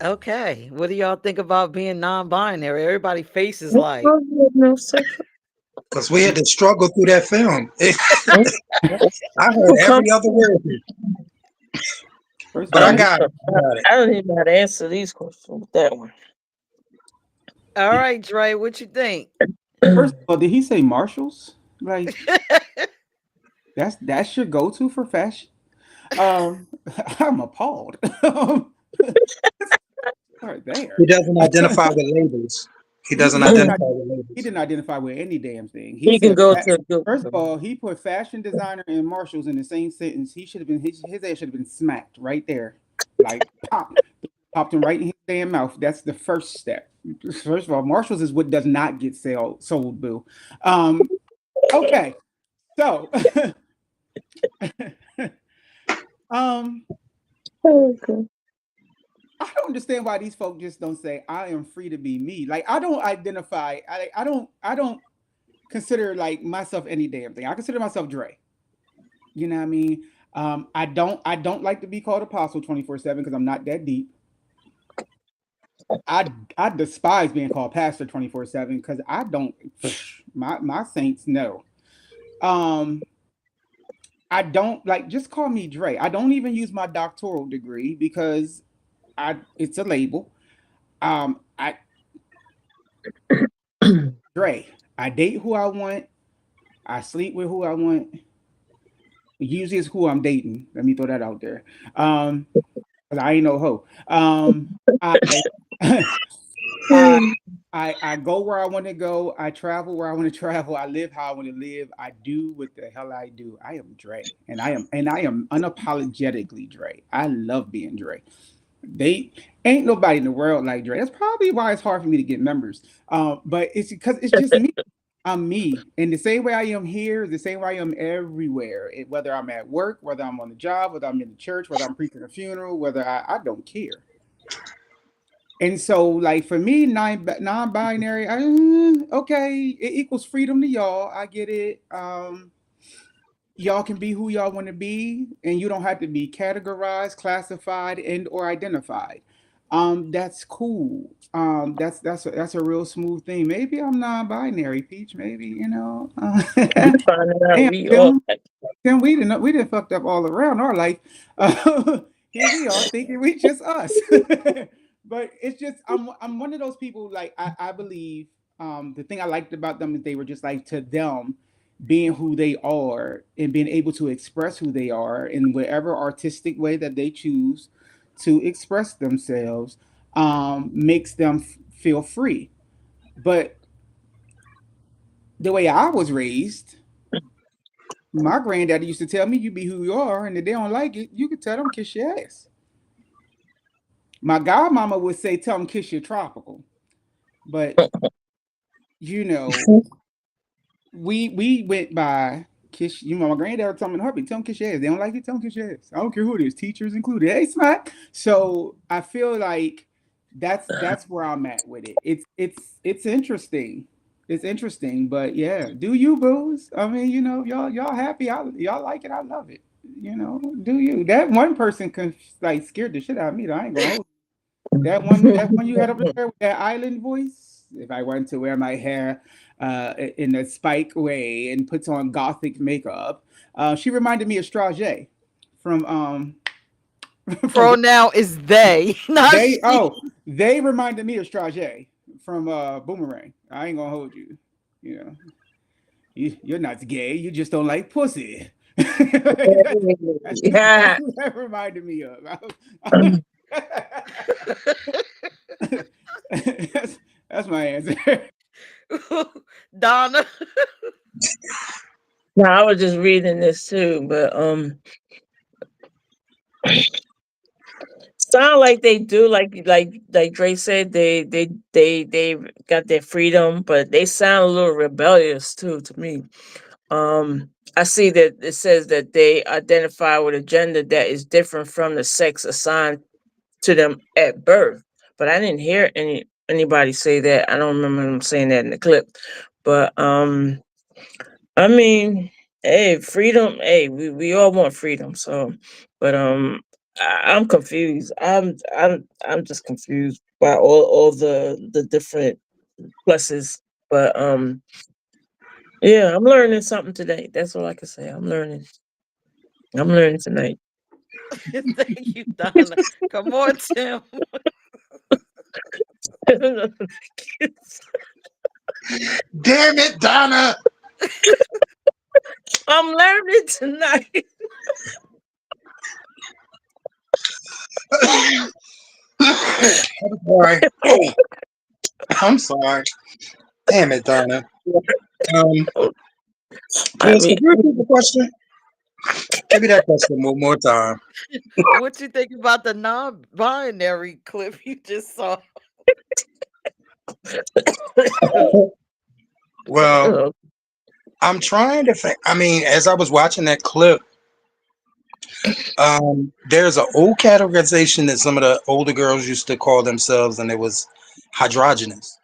Speaker 1: Okay, what do y'all think about being non-binary? Everybody faces like
Speaker 4: Because we had to struggle through that film. I heard every other word. But I got it.
Speaker 2: I don't even know how to answer these questions with that one.
Speaker 1: All right, Dre, what you think?
Speaker 3: First of all, did he say Marshalls? Like that's your go-to for fashion? I'm appalled. Right there.
Speaker 4: He doesn't identify with labels. He doesn't identify with labels.
Speaker 3: He didn't identify with any damn thing.
Speaker 2: He can go to
Speaker 3: first of all, he put fashion designer and Marshalls in the same sentence. He should have been his ass should have been smacked right there. Like popped him right in his damn mouth. That's the first step. First of all, Marshalls is what does not get sold, boo. Okay. So I don't understand why these folks just don't say I am free to be me. Like I don't identify. I don't consider like myself any damn thing. I consider myself Dre. You know what I mean? I don't like to be called Apostle 24/7 because I'm not that deep. I despise being called Pastor 24/7 because I don't. My saints know. I don't like just call me Dre. I don't even use my doctoral degree because it's a label. Dre. I date who I want. I sleep with who I want. Usually it's who I'm dating. Let me throw that out there. I ain't no hoe. I go where I want to go. I travel where I want to travel. I live how I want to live. I do what the hell I do. I am Dre, and I am unapologetically Dre. I love being Dre. They ain't nobody in the world like Dre. That's probably why it's hard for me to get members. But it's because it's just me. I'm me. And the same way I am here is the same way I am everywhere. Whether I'm at work, whether I'm on the job, whether I'm in the church, whether I'm preaching a funeral, whether I don't care. And so, like, for me, non-binary, okay, it equals freedom to y'all. I get it. Y'all can be who y'all want to be, and you don't have to be categorized, classified, and or identified. That's cool. That's a real smooth thing. Maybe I'm non-binary, Peach. Maybe Then we didn't fucked up all around our life. Here we are thinking we just us. But it's just I'm one of those people. Like I believe the thing I liked about them is they were just like to them. Being who they are and being able to express who they are in whatever artistic way that they choose to express themselves makes them feel free. But the way I was raised, my granddaddy used to tell me, you be who you are, and if they don't like it, you can tell them kiss your ass. My godmama would say, tell them kiss your tropical. But, we went by kiss. My granddad would tell me in a heartbeat, tell them kiss your ass. They don't like it, tell them kiss your ass. I don't care who it is, teachers included. Hey, smack. So I feel like that's where I'm at with it. It's interesting. It's interesting, but yeah, do you, booze? I mean, y'all happy. Y'all like it. I love it. Do you? That one person can like scared the shit out of me. I ain't gonna hold you. That one you had up there with that island voice. If I wanted to wear my hair in a spike way and puts on gothic makeup, she reminded me of Strage from
Speaker 1: Pronoun is they, not
Speaker 3: they.
Speaker 1: she.
Speaker 3: Oh, they reminded me of Strage from Boomerang. I ain't gonna hold you. You know, you're not gay. You just don't like pussy. That's
Speaker 2: Yeah.
Speaker 3: what that reminded me of. That's my answer.
Speaker 1: Donna.
Speaker 2: No, I was just reading this too, but sound like they do, like Dre said, they got their freedom, but they sound a little rebellious too to me. I see that it says that they identify with a gender that is different from the sex assigned to them at birth, but I didn't hear anybody say that. I don't remember them saying that in the clip, but I mean, hey, freedom. Hey, we all want freedom. So, but I'm confused. I'm just confused by all the different pluses. But yeah, I'm learning something today. That's all I can say. I'm learning. I'm learning tonight.
Speaker 1: Thank you, Donna. Come on, Tim.
Speaker 4: Damn it, Donna.
Speaker 2: I'm learning tonight.
Speaker 4: I'm sorry. I'm sorry. Damn it, Donna. Chris, could you repeat the question? Give me that question one more time.
Speaker 1: What you think about the non-binary clip you just saw?
Speaker 4: Well, I'm trying to think. I mean, as I was watching that clip, there's an old categorization that some of the older girls used to call themselves, and it was hydrogenous.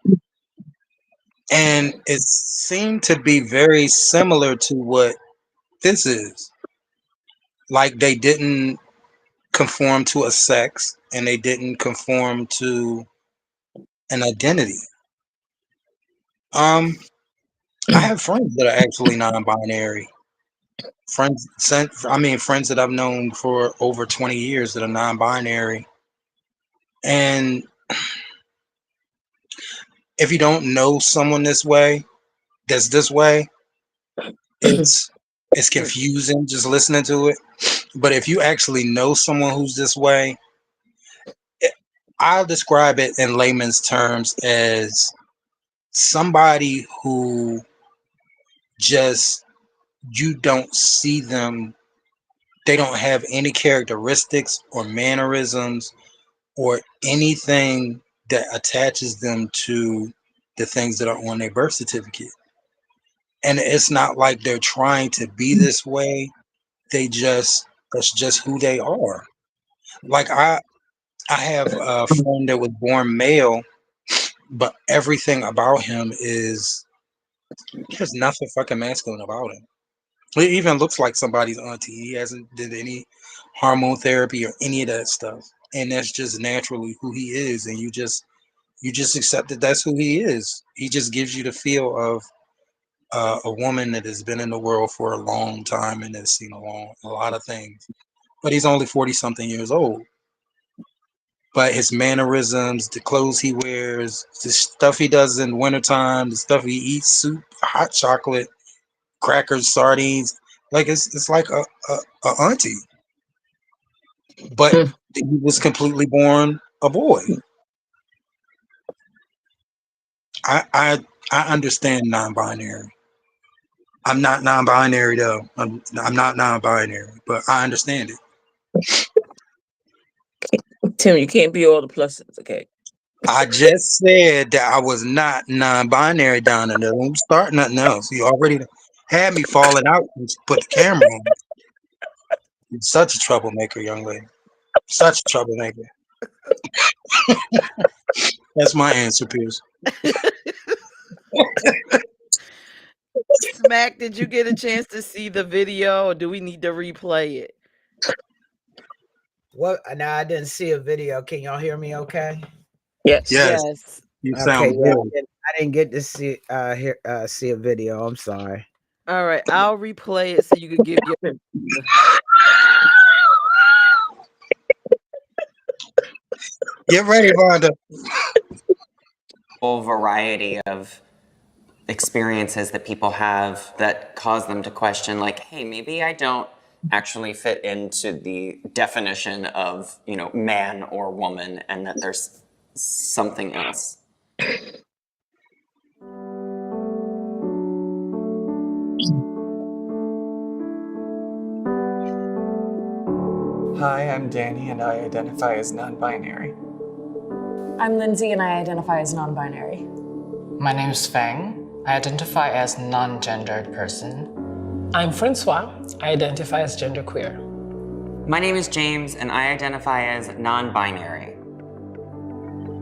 Speaker 4: And it seemed to be very similar to what this is. Like they didn't conform to a sex and they didn't conform to an identity. I have friends that are actually non-binary. Friends that I've known for over 20 years that are non-binary. And if you don't know someone that's this way, it's confusing just listening to it. But if you actually know someone who's this way, I'll describe it in layman's terms as somebody who just you don't see them, they don't have any characteristics or mannerisms or anything that attaches them to the things that are on their birth certificate. And it's not like they're trying to be this way. That's just who they are. Like I have a friend that was born male, but everything about him there's nothing fucking masculine about him. He even looks like somebody's auntie. He hasn't did any hormone therapy or any of that stuff. And that's just naturally who he is. And you just accept that that's who he is. He just gives you the feel of a woman that has been in the world for a long time and has seen a lot of things. But he's only 40 something years old. But his mannerisms, the clothes he wears, the stuff he does in wintertime, the stuff he eats, soup, hot chocolate, crackers, sardines, like it's like a auntie. But he was completely born a boy. I understand non-binary. I'm not non-binary though. I'm not non-binary, but I understand it.
Speaker 2: Tim, you can't be all the pluses, okay?
Speaker 4: I just said that I was not non-binary, Donna. Don't start nothing else. You already had me falling out and put the camera on. You're such a troublemaker, young lady. Such a troublemaker. That's my answer, Pierce.
Speaker 1: Smack, did you get a chance to see the video or do we need to replay it?
Speaker 19: What? No, I didn't see a video. Can y'all hear me okay?
Speaker 2: Yes.
Speaker 1: Yes.
Speaker 4: You sound
Speaker 19: yeah,
Speaker 4: good.
Speaker 19: I didn't get to see see a video. I'm sorry.
Speaker 1: All right, I'll replay it so you can give your
Speaker 4: Get ready, Vonda.
Speaker 15: Whole variety of experiences that people have that cause them to question, like, hey, maybe I don't actually fit into the definition of, man or woman, and that there's something else.
Speaker 14: Hi, I'm Danny, and I identify as non-binary.
Speaker 16: I'm Lindsay, and I identify as non-binary.
Speaker 17: My name is Feng. I identify as non-gendered person.
Speaker 18: I'm Francois. I identify as genderqueer.
Speaker 15: My name is James, and I identify as non-binary.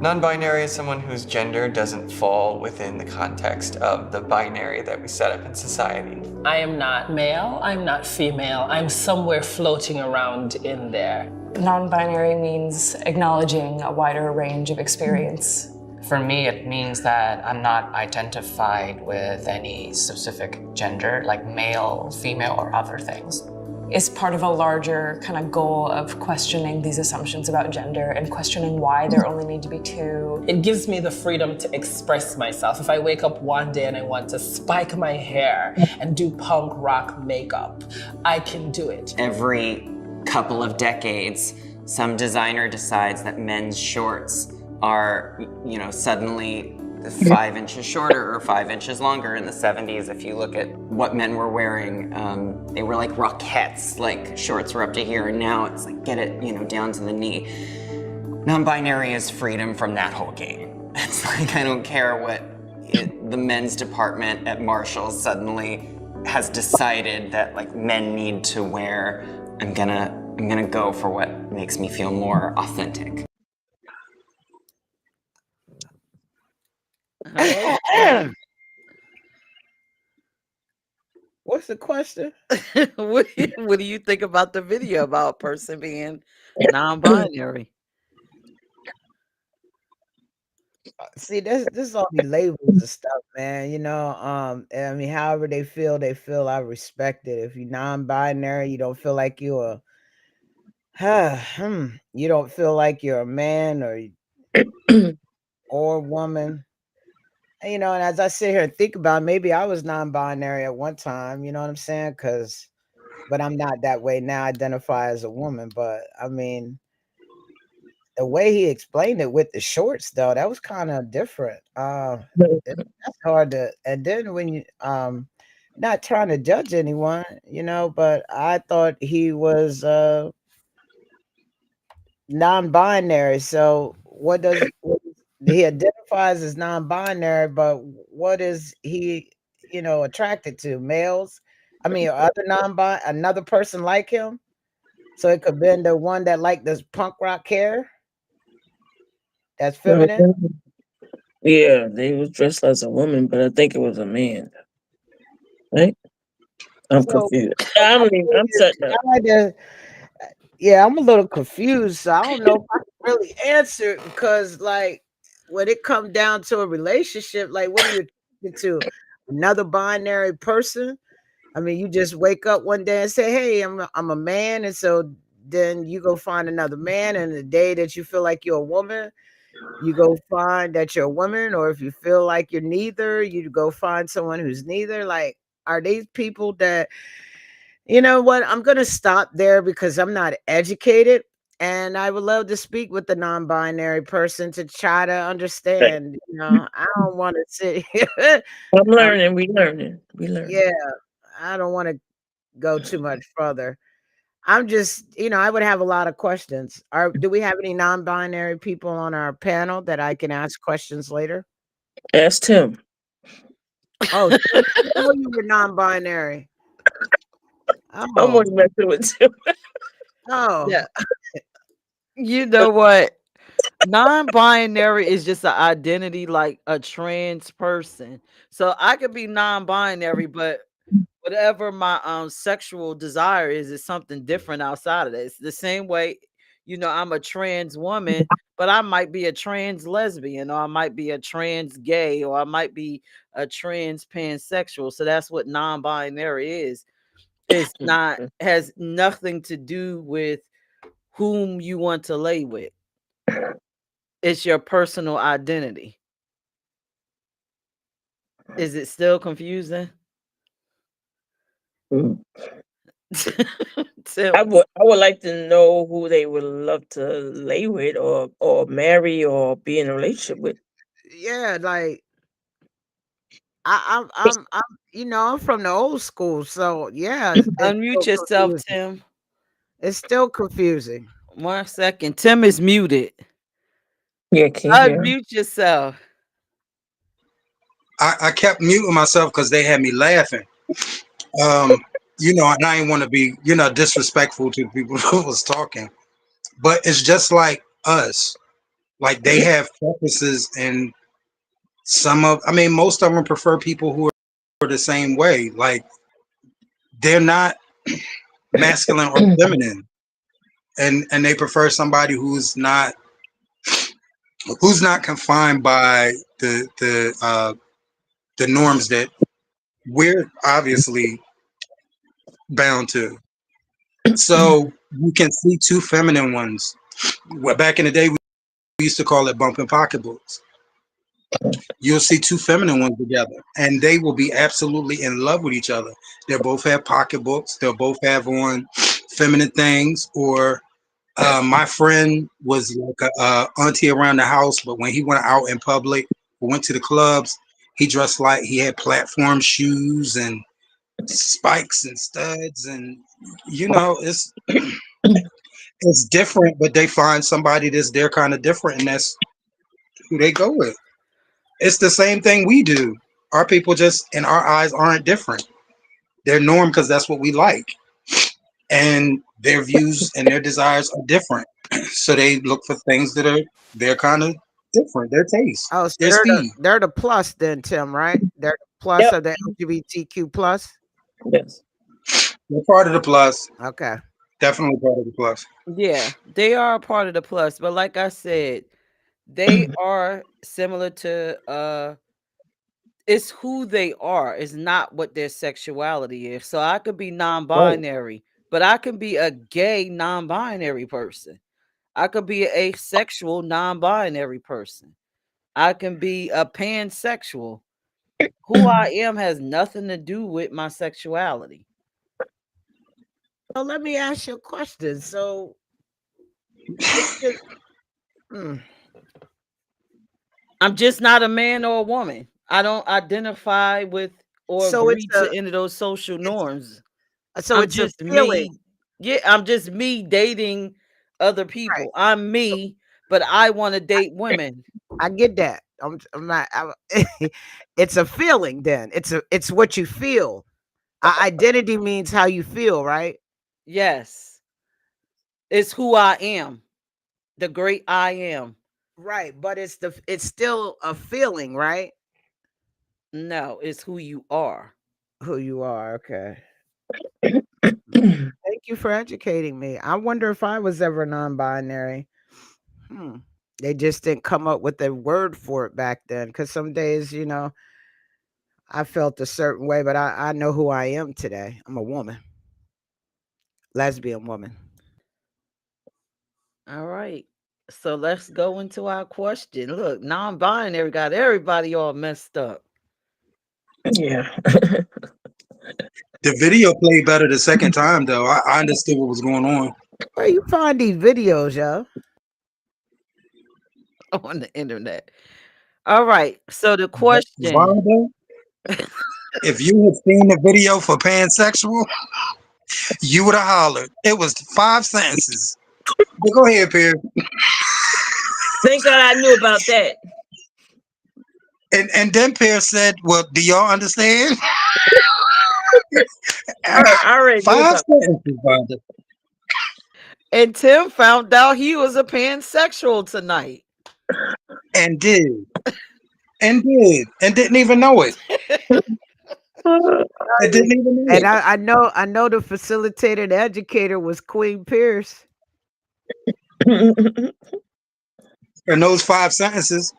Speaker 14: Non-binary is someone whose gender doesn't fall within the context of the binary that we set up in society.
Speaker 18: I am not male, I'm not female, I'm somewhere floating around in there.
Speaker 16: Non-binary means acknowledging a wider range of experience.
Speaker 17: For me, it means that I'm not identified with any specific gender, like male, female, or other things.
Speaker 16: It's part of a larger kind of goal of questioning these assumptions about gender and questioning why there only need to be two.
Speaker 18: It gives me the freedom to express myself. If I wake up one day and I want to spike my hair and do punk rock makeup, I can do it.
Speaker 15: Every couple of decades, some designer decides that men's shorts are, suddenly 5 inches shorter or 5 inches longer. In the 70s, if you look at what men were wearing, they were like Rockettes, like shorts were up to here, and now it's like get it, down to the knee. Non-binary is freedom from that whole game. It's like, I don't care what the men's department at Marshalls suddenly has decided that like men need to wear. I'm gonna go for what makes me feel more authentic.
Speaker 19: What's the question?
Speaker 1: what do you think about the video about a person being non-binary?
Speaker 19: See, this all these labels and stuff, man. I mean, however they feel, I respect it. If you're non-binary, you don't feel like you're you don't feel like you're a man or a woman. And as I sit here and think about it, maybe I was non-binary at one time, you know what I'm saying? But I'm not that way now, I identify as a woman. But I mean, the way he explained it with the shorts, though, that was kind of different. That's hard to, and then when you, not trying to judge anyone, but I thought he was non-binary. So he identifies as non-binary, but what is he, attracted to? Males? I mean, another person like him? So it could have been the one that liked this punk rock hair? That's feminine?
Speaker 2: Yeah, they was dressed as a woman, but I think it was a man. Right? I'm confused. I'm setting up.
Speaker 19: Yeah, I'm a little confused. So I don't know if I can really answer it because, like, when it comes down to a relationship, like, what are you attracted to? Another binary person? I mean, you just wake up one day and say, "Hey, I'm a man," and so then you go find another man. And the day that you feel like you're a woman, you go find that you're a woman. Or if you feel like you're neither, you go find someone who's neither. Like, are these people that? You know what? I'm going to stop there because I'm not educated, and I would love to speak with the non-binary person to try to understand. I don't want to sit here.
Speaker 2: I'm learning. We learning.
Speaker 19: Yeah, I don't want to go too much further. I'm just, I would have a lot of questions. Do we have any non-binary people on our panel that I can ask questions later?
Speaker 2: Ask Tim.
Speaker 19: Oh, you were non-binary.
Speaker 2: I'm only messing with you.
Speaker 19: Oh,
Speaker 1: yeah. You know what? Non-binary is just an identity like a trans person. So I could be non-binary, but whatever my sexual desire is something different outside of this. The same way, I'm a trans woman, but I might be a trans lesbian, or I might be a trans gay, or I might be a trans pansexual. So that's what non-binary is. It's not, has nothing to do with whom you want to lay with. It's your personal identity. Is it still confusing? Tim.
Speaker 2: I would like to know who they would love to lay with or marry or be in a relationship with.
Speaker 19: Yeah, like I'm you know, I'm from the old school, so yeah, it's
Speaker 1: Unmute
Speaker 19: still
Speaker 1: yourself,
Speaker 19: confusing.
Speaker 1: Tim.
Speaker 19: It's still confusing.
Speaker 1: 1 second. Tim is muted.
Speaker 2: Yeah, can't hear him.
Speaker 1: Unmute yourself.
Speaker 4: I kept muting myself because they had me laughing. You know, and I didn't want to be, you know, disrespectful to people who was talking. But it's just like us. Like they have preferences, and most of them prefer people who are the same way. Like they're not masculine or feminine, and they prefer somebody who's not confined by the norms that we're obviously bound to. So you can see two feminine ones. Well, back in the day, we used to call it bumping pocketbooks. You'll see two feminine ones together, and they will be absolutely in love with each other. They'll both have pocketbooks. They'll both have on feminine things. Or my friend was like a auntie around the house, but when he went out in public, went to the clubs, he dressed like he had platform shoes and spikes and studs, and you know, it's it's different, but they find somebody that's they're kind of different, and that's who they go with. It's the same thing we do. Our people just in our eyes aren't different. They're norm because that's what we like, and their views and their desires are different. So they look for things that are they're kind of different. Their taste,
Speaker 19: Oh, so
Speaker 4: their speed.
Speaker 19: they're the plus then, Tim, right? They're the plus
Speaker 2: Yep.
Speaker 19: of the LGBTQ plus.
Speaker 2: Yes.
Speaker 4: They're part of the plus.
Speaker 19: Okay.
Speaker 4: Definitely part of the plus.
Speaker 1: Yeah, they are a part of the plus, but like I said, they are similar to it's who they are, it's not what their sexuality is. So I could be non-binary, but I can be a gay non-binary person. I could be an asexual non-binary person. I can be a pansexual. Who I am has nothing to do with my sexuality.
Speaker 19: So let me ask you a question. So
Speaker 1: I'm just not a man or a woman. I don't identify with or
Speaker 19: So
Speaker 1: agree to any of those social norms.
Speaker 19: so
Speaker 1: I'm
Speaker 19: it's a
Speaker 1: just me.
Speaker 19: feeling.
Speaker 1: Yeah, I'm just me dating other people. I'm me, but I want to date women.
Speaker 19: I get that. I'm not. It's a feeling. Then it's what you feel. Identity means how you feel, right?
Speaker 1: Yes, it's who I am. The great I am.
Speaker 19: Right, but it's still a feeling, right?
Speaker 1: No, it's who you are.
Speaker 19: Who you are. Okay. Thank you for educating me. I wonder if I was ever non-binary. They just didn't come up with a word for it back then. Because some days, you know, I felt a certain way, but I know who I am today. I'm a woman, lesbian woman.
Speaker 1: All right. So let's go into our question. Look, non-binary got everybody all messed up.
Speaker 2: Yeah.
Speaker 4: The video played better the second time, though. I understood what was going on.
Speaker 19: Where you find these videos, yo?
Speaker 1: On the internet. All right. So the question.
Speaker 4: Vonda, if you had seen the video for pansexual, you would have hollered. It was 5 sentences. But go ahead, Pierre.
Speaker 2: Thank God I knew about that.
Speaker 4: And then Pierre said, "Well, do y'all understand?"
Speaker 2: I already knew
Speaker 4: 5
Speaker 2: about
Speaker 4: sentences, Vonda.
Speaker 1: And Tim found out he was a pansexual tonight.
Speaker 4: And didn't even know it. I didn't even know
Speaker 19: And
Speaker 4: it.
Speaker 19: I know the facilitator, the educator was Queen Pierce.
Speaker 4: And those 5 sentences.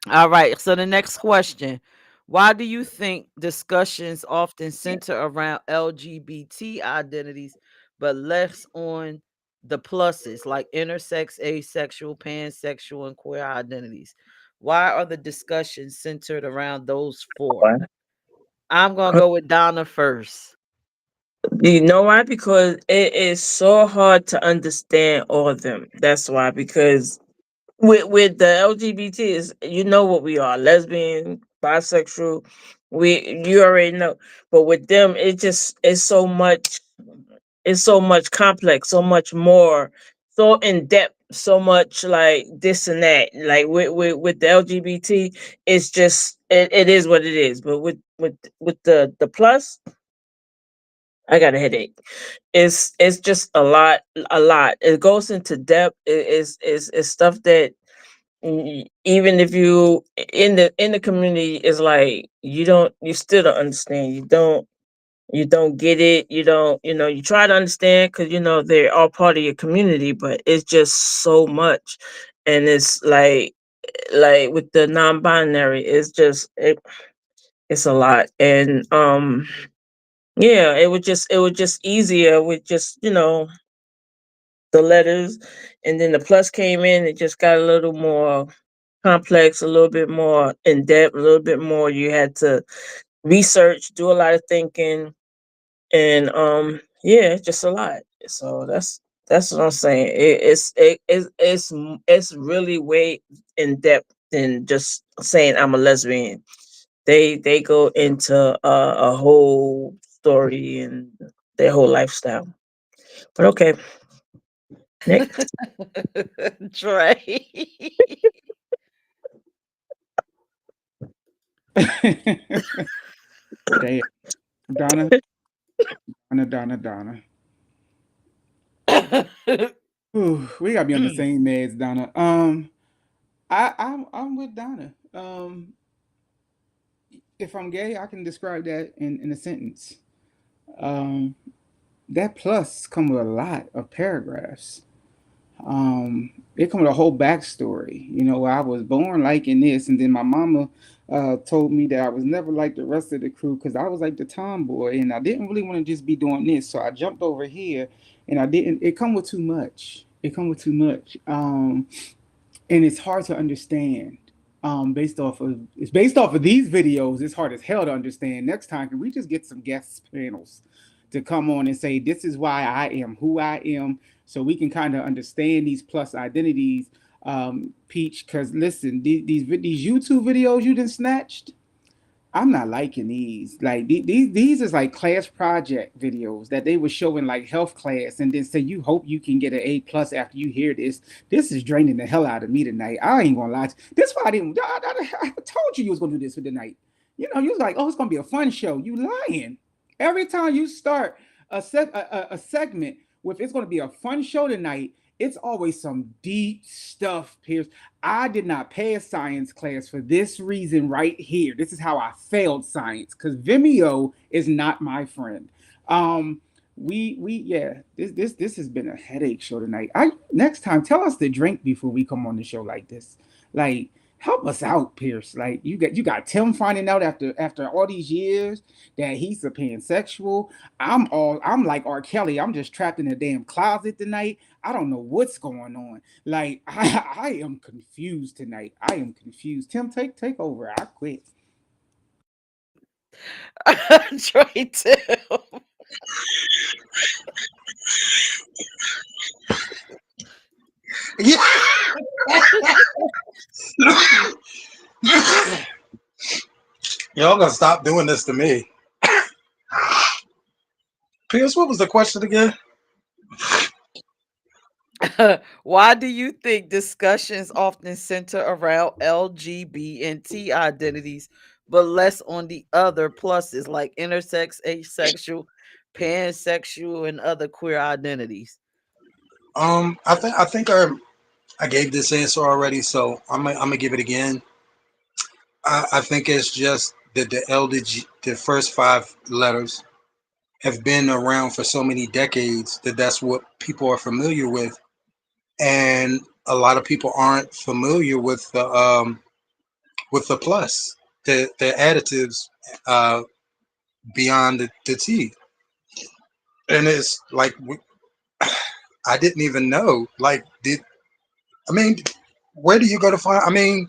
Speaker 1: All right. So the next question. Why do you think discussions often center around LGBT identities, but less on the pluses like intersex, asexual, pansexual, and queer identities? Why are the discussions centered around those 4? I'm gonna go with Donna first.
Speaker 2: You know why? Because it is so hard to understand all of them. That's why. Because with the LGBT is, you know what we are: lesbian, bisexual. You already know. But with them, it's so much. It's so much complex, so much more, so in depth, so much like this and that. Like with the LGBT, it's just it is what it is. But with the plus, I got a headache. It's just a lot, a lot. It goes into depth. It's stuff that even if you in the community is like you still don't understand. You don't get it. You don't, you try to understand because they're all part of your community, but it's just so much. And it's like with the non-binary, it's a lot. And yeah, it was just easier with just, the letters, and then the plus came in, it just got a little more complex, a little bit more in depth, a little bit more. You had to research, do a lot of thinking, and yeah, it's just a lot. So that's what I'm saying. It's really way in depth than just saying I'm a lesbian. They go into a whole story and their whole lifestyle. But okay, next.
Speaker 1: Trey.
Speaker 3: Damn. Donna. Ooh, we gotta be on the same meds, Donna. I'm with Donna. If I'm gay, I can describe that in a sentence. That plus come with a lot of paragraphs. It come with a whole backstory. I was born liking this, and then my mama told me that I was never like the rest of the crew because I was like the tomboy, and I didn't really want to just be doing this. So I jumped over here, and I didn't. It come with too much. And it's hard to understand. Based off of these videos, it's hard as hell to understand. Next time, can we just get some guest panels to come on and say this is why I am who I am, so we can kind of understand these plus identities, Peach? Because listen, these YouTube videos you done snatched, I'm not liking these. Like these is like class project videos that they were showing like health class, and then say you hope you can get an A+ after you hear this. This is draining the hell out of me tonight. I ain't gonna lie. This why I didn't. I told you was gonna do this for the night. You was like, oh, it's gonna be a fun show. You lying. Every time you start a segment with it's gonna be a fun show tonight, it's always some deep stuff, Pierce. I did not pass science class for this reason right here. This is how I failed science, because Vimeo is not my friend. This has been a headache show tonight. Next time, tell us to drink before we come on the show like this. Like, help us out, Pierce. Like, you got Tim finding out after all these years that he's a pansexual. I'm like R. Kelly. I'm just trapped in a damn closet tonight. I don't know what's going on. Like, I am confused tonight. I am confused. Tim, take over. I quit.
Speaker 1: Trey Tim.
Speaker 4: Yeah. Y'all gonna stop doing this to me. Pierce, what was the question again?
Speaker 1: Why do you think discussions often center around LGBT identities, but less on the other pluses like intersex, asexual, pansexual, and other queer identities?
Speaker 4: I think I gave this answer already, so I'm gonna give it again. I think it's just that the first 5 letters have been around for so many decades that's what people are familiar with, and a lot of people aren't familiar with the plus, the additives beyond the T, and it's like I didn't even know. Like, where do you go to find? I mean,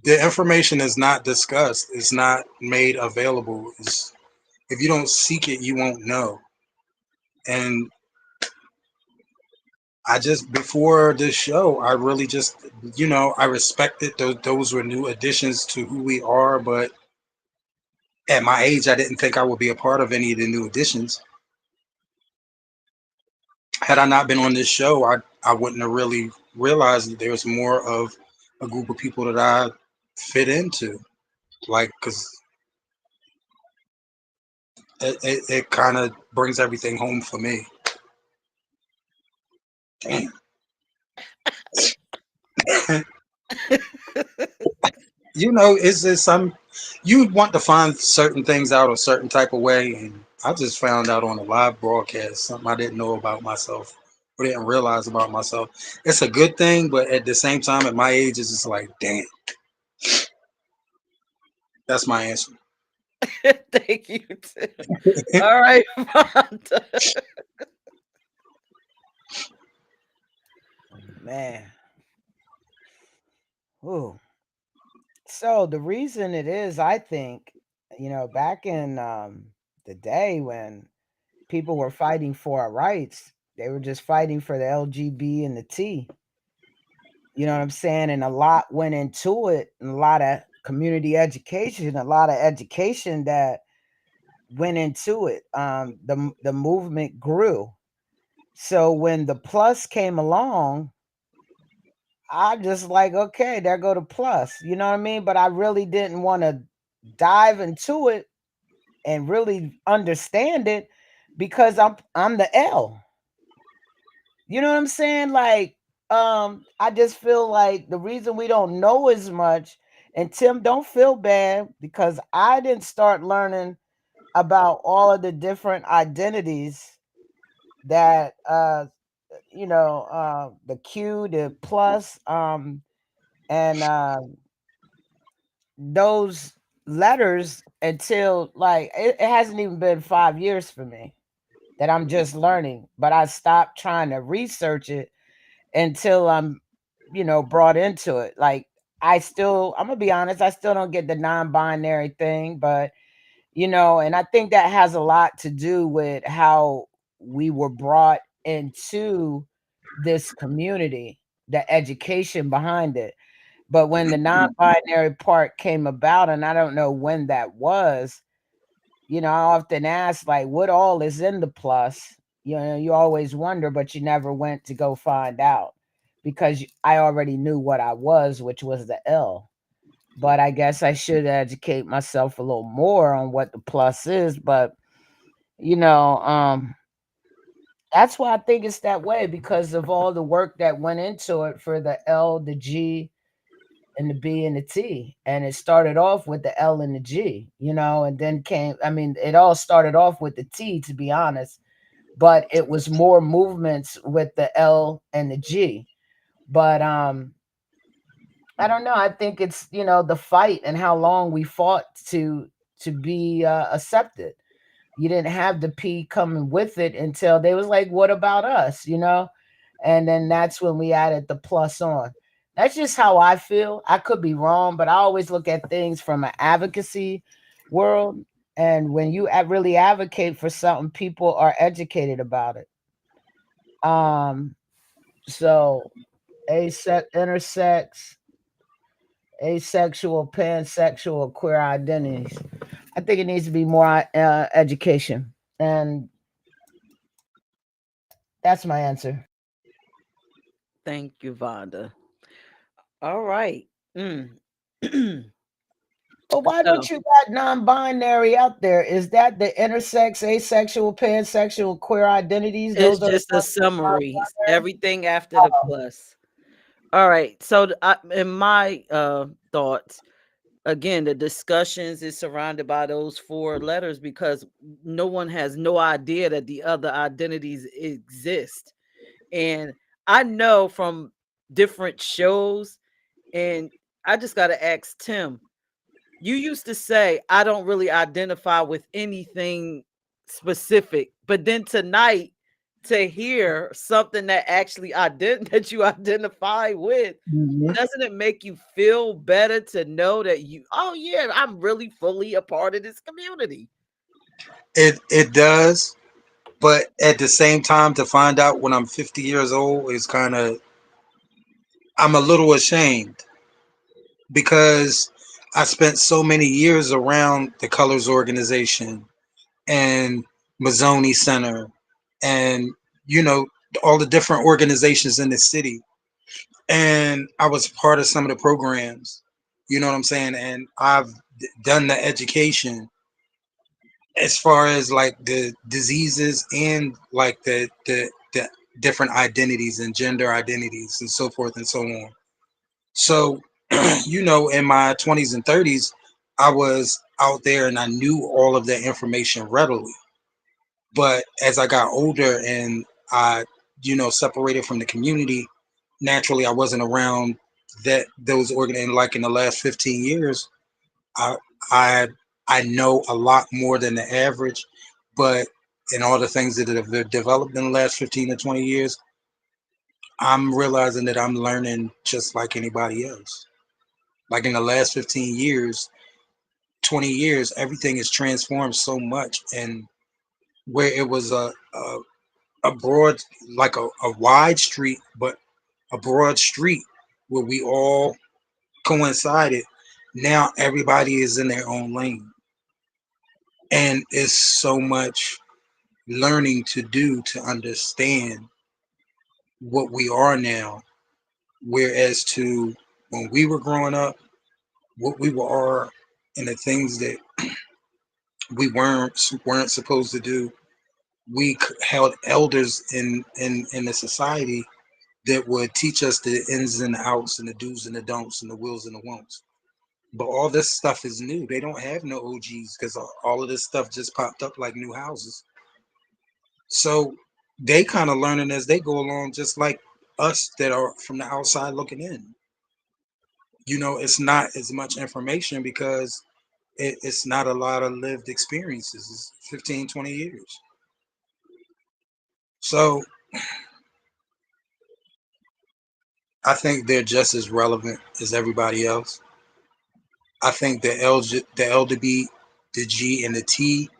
Speaker 4: the information is not discussed. It's not made available. If you don't seek it, you won't know. And I just, before this show, I really just, I respected those were new additions to who we are. But at my age, I didn't think I would be a part of any of the new additions. Had I not been on this show, I wouldn't have really realized that there's more of a group of people that I fit into. Like, because it kind of brings everything home for me. Damn. It's just you want to find certain things out a certain type of way, and I just found out on a live broadcast something I didn't know about myself or didn't realize about myself. It's a good thing, but at the same time, at my age, it's just like, damn. That's my answer.
Speaker 1: Thank you, Tim. All right, Vonda.
Speaker 19: Man. Ooh. So the reason it is, I think, back in the day when people were fighting for our rights, they were just fighting for the LGB and the T. You know what I'm saying? And a lot went into it, and a lot of community education, a lot of education that went into it. The movement grew. So when the plus came along, I just like, okay, there go the plus. You know what I mean? But I really didn't want to dive into it and really understand it because I'm the L. You know what I'm saying? Like, I just feel like the reason we don't know as much, and Tim, don't feel bad because I didn't start learning about all of the different identities that the Q, the plus, and those letters until like it hasn't even been 5 years for me that I'm just learning, but I stopped trying to research it until I'm brought into it. Like I'm gonna be honest, I still don't get the non-binary thing, but and I think that has a lot to do with how we were brought into this community, the education behind it. But when the non-binary part came about, and I don't know when that was, I often ask, like, what all is in the plus? You always wonder, but you never went to go find out because I already knew what I was, which was the L. But I guess I should educate myself a little more on what the plus is. But, that's why I think it's that way, because of all the work that went into it for the L, the G, and the B and the T. And it started off with the L and the G, and then it all started off with the T, to be honest, but it was more movements with the L and the G. But I don't know. I think it's, the fight and how long we fought to be accepted. You didn't have the P coming with it until they was like, what about us, And then that's when we added the plus on. That's just how I feel. I could be wrong, but I always look at things from an advocacy world. And when you really advocate for something, people are educated about it. So intersex, asexual, pansexual, queer identities. I think it needs to be more education. And that's my answer.
Speaker 1: Thank you, Vonda. All right.
Speaker 19: But why don't you got non-binary out there? Is that the intersex, asexual, pansexual, queer identities?
Speaker 1: It's just a summary. Everything after the plus. All right. So in my thoughts, again, the discussions is surrounded by those 4 letters because no one has no idea that the other identities exist. And I know from different shows, and I just got to ask Tim, you used to say, I don't really identify with anything specific, but then tonight to hear something that actually that you identify with.
Speaker 4: Mhm.
Speaker 1: Doesn't it make you feel better to know that oh yeah, I'm really fully a part of this community?
Speaker 4: It does, but at the same time, to find out when I'm 50 years old is kind of, I'm a little ashamed because I spent so many years around the Colors Organization and Mazzoni Center and, you know, all the different organizations in the city. And I was part of some of the programs, you know what I'm saying? And I've done the education as far as like the diseases and like the different identities and gender identities and so forth and so on. So, you know, in my 20s and 30s, I was out there and I knew all of that information readily. But as I got older and I, you know, separated from the community, naturally I wasn't around those organ, like in the last 15 years, I I I know a lot more than the average, but in all the things that have developed in the last 15 to 20 years, I'm realizing that I'm learning just like anybody else. Like in the last 15 years, 20 years, everything has transformed so much. And where it was a broad, like a wide street, but a broad street where we all coincided, now everybody is in their own lane. And it's so much learning to do to understand what we are now. Whereas to when we were growing up, what we were and the things that we weren't supposed to do, we held elders in the society that would teach us the ins and the outs and the do's and the don'ts and the wills and the won'ts. But all this stuff is new. They don't have no OGs because all of this stuff just popped up like new houses. So they kind of learning as they go along, just like us that are from the outside looking in. You know, it's not as much information because it's not a lot of lived experiences. It's 15, 20 years. So I think they're just as relevant as everybody else. I think the LDB, the G, and the T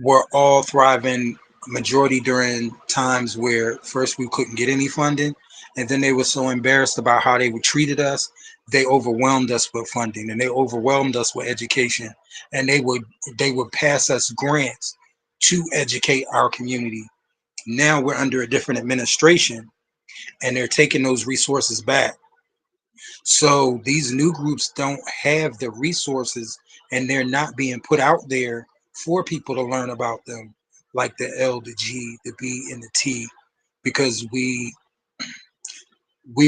Speaker 4: were all thriving majority during times where first we couldn't get any funding, and then they were so embarrassed about how they treated us, they overwhelmed us with funding and they overwhelmed us with education, and they would pass us grants to educate our community. Now we're under a different administration and they're taking those resources back. So these new groups don't have the resources and they're not being put out there for people to learn about them, like the L, the G, the B, and the T, because we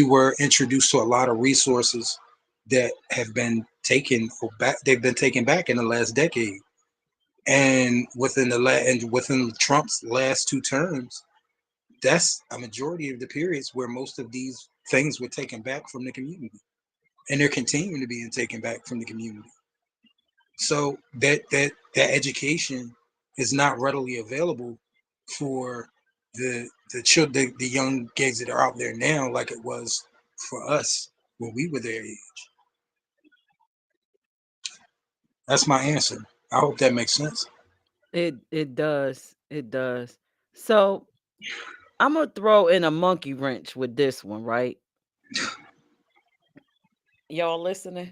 Speaker 4: were introduced to a lot of resources that have been taken back. They've been taken back in the last decade, and within Trump's last two terms, that's a majority of the periods where most of these things were taken back from the community, and they're continuing to be taken back from the community. So that education is not readily available for the children, the young kids that are out there now, like it was for us when we were their age. That's my answer. I hope that makes sense.
Speaker 1: It does. It does. So I'm gonna throw in a monkey wrench with this one, right? Y'all listening?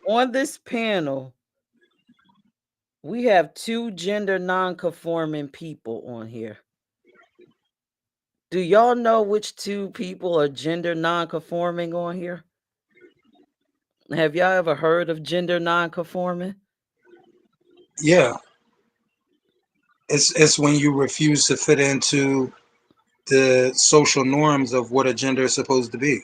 Speaker 1: On this panel, we have two gender non-conforming people on here. Do y'all know which two people are gender non-conforming on here? Have y'all ever heard of gender non-conforming?
Speaker 4: Yeah. It's when you refuse to fit into the social norms of what a gender is supposed to be.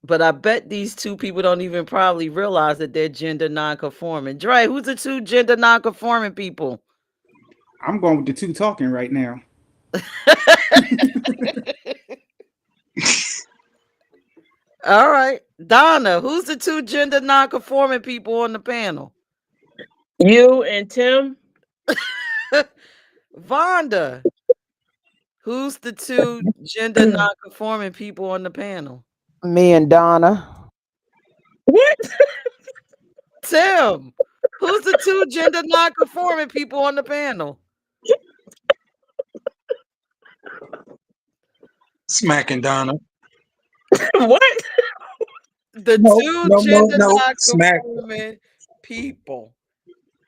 Speaker 1: But I bet these two people don't even probably realize that they're gender non-conforming. Dre, who's the two gender non-conforming people?
Speaker 3: I'm going with the two talking right now.
Speaker 1: All right. Donna, who's the two gender non-conforming people on the panel?
Speaker 2: You and Tim.
Speaker 1: Vonda, who's the two gender non-conforming people on the panel?
Speaker 19: Me and Donna.
Speaker 2: What?
Speaker 1: Tim, who's the two gender non-conforming people on the panel?
Speaker 4: Smacking Donna.
Speaker 2: What?
Speaker 1: The
Speaker 4: No,
Speaker 1: two
Speaker 4: no, no,
Speaker 1: gender
Speaker 4: no. Smack,
Speaker 1: non-conforming people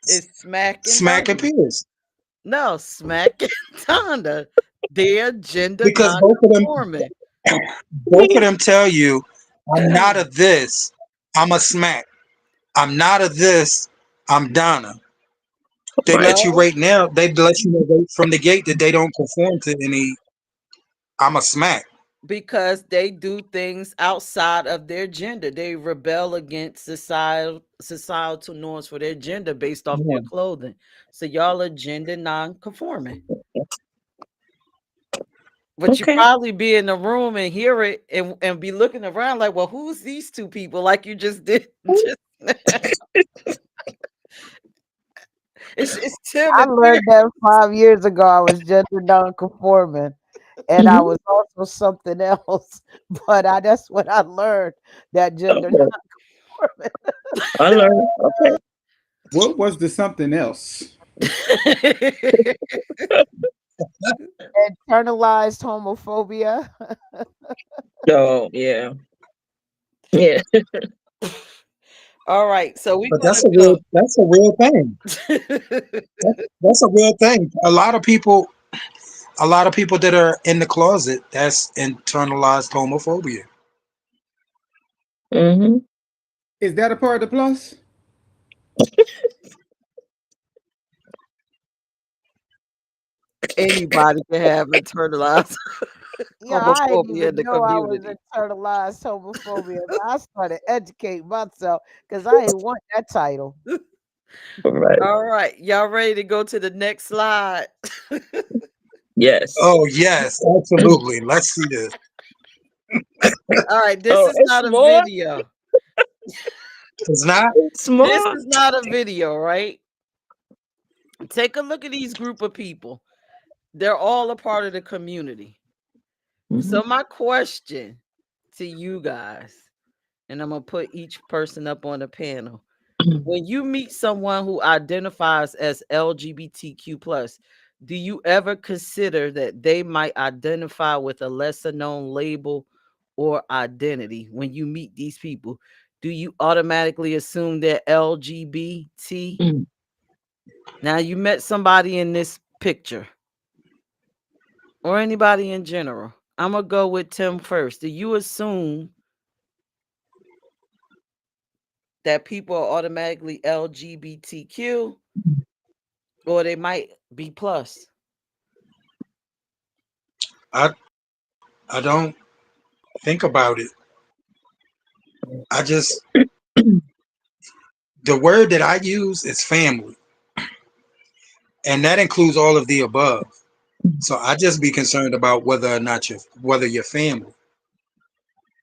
Speaker 1: is smacking
Speaker 4: smacking
Speaker 1: Donna.
Speaker 4: Pierce.
Speaker 1: No, smacking Donna. They're gender
Speaker 4: Because
Speaker 1: non-conforming.
Speaker 4: both of them tell you, I'm not a this, I'm a smack. I'm not a this, I'm Donna. They let you
Speaker 1: No,
Speaker 4: right now. They let you know right from the gate that they don't conform to any. I'm a smack.
Speaker 1: because they do things outside of their gender. They rebel against societal norms for their gender based off
Speaker 4: Yeah.
Speaker 1: their clothing. So y'all are gender non-conforming. But you
Speaker 2: Okay.
Speaker 1: probably be in the room and hear it and be looking around like, well, who's these two people? Like you just did. It's Tim
Speaker 19: I
Speaker 1: and
Speaker 19: learned that 5 years ago. I was gender non-conforming, and I was also something else. But that's what I learned. That gender
Speaker 2: Okay.
Speaker 19: non-conforming.
Speaker 2: I learned. Okay.
Speaker 3: What was the something else?
Speaker 19: Internalized homophobia.
Speaker 2: Oh, yeah. Yeah.
Speaker 1: All right, so we're
Speaker 4: But
Speaker 1: gonna
Speaker 4: that's a
Speaker 1: go.
Speaker 4: real thing. That's a real thing. A lot of people that are in the closet, that's internalized homophobia.
Speaker 2: Mm-hmm.
Speaker 3: Is that a part of the plus?
Speaker 1: Anybody can have internalized
Speaker 19: Yeah, I didn't
Speaker 1: homophobia in
Speaker 19: even
Speaker 1: the
Speaker 19: know I was
Speaker 1: community.
Speaker 19: internalized homophobia. I started educating myself because I ain't want that title.
Speaker 2: Right.
Speaker 1: All right, y'all ready to go to the next slide?
Speaker 2: Yes.
Speaker 4: Oh yes, absolutely. Let's see this.
Speaker 1: All right, this
Speaker 2: Oh,
Speaker 1: is
Speaker 2: it's
Speaker 1: not a
Speaker 2: more.
Speaker 1: video.
Speaker 4: It's not.
Speaker 2: It's more.
Speaker 1: This is not a video, right? Take a look at these group of people. They're all a part of the community. So my question to you guys, and I'm gonna put each person up on the panel. When you meet someone who identifies as LGBTQ+, do you ever consider that they might identify with a lesser known label or identity? When you meet these people, do you automatically assume they're LGBT? Now you met somebody in this picture or anybody in general. I'm gonna go with Tim first. Do you assume that people are automatically LGBTQ or they might be plus?
Speaker 4: I don't think about it. I just the word that I use is family, and that includes all of the above. So I just be concerned about whether or not you're family.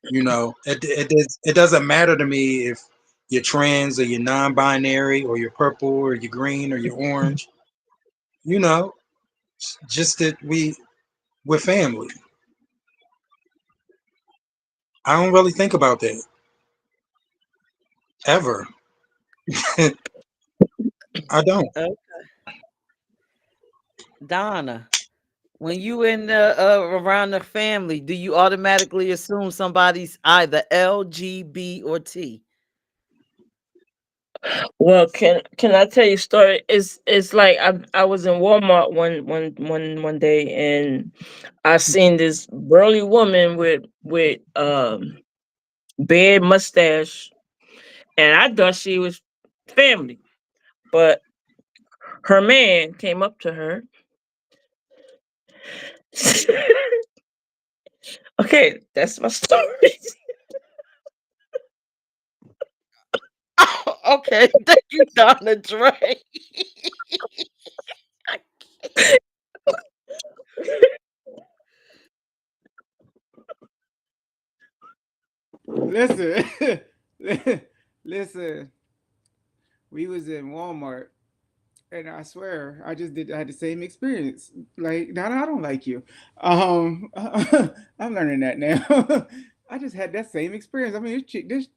Speaker 4: You know, it doesn't matter to me if you're trans or you're non-binary or you're purple or you're green or you're orange. You know, just that we're family. I don't really think about that ever. I don't.
Speaker 1: Okay. Donna, when you in around the family, do you automatically assume somebody's either L, G, B, or T?
Speaker 2: Well, can I tell you a story? It's like I was in Walmart one day and I seen this burly woman with beard mustache, and I thought she was family, but her man came up to her. Okay, that's my story.
Speaker 1: Okay, thank you, Donna Dre.
Speaker 3: Listen, listen. We was in Walmart, And I swear, I had the same experience. Like, Donna, I don't like you. I'm learning that now. I just had that same experience. I mean,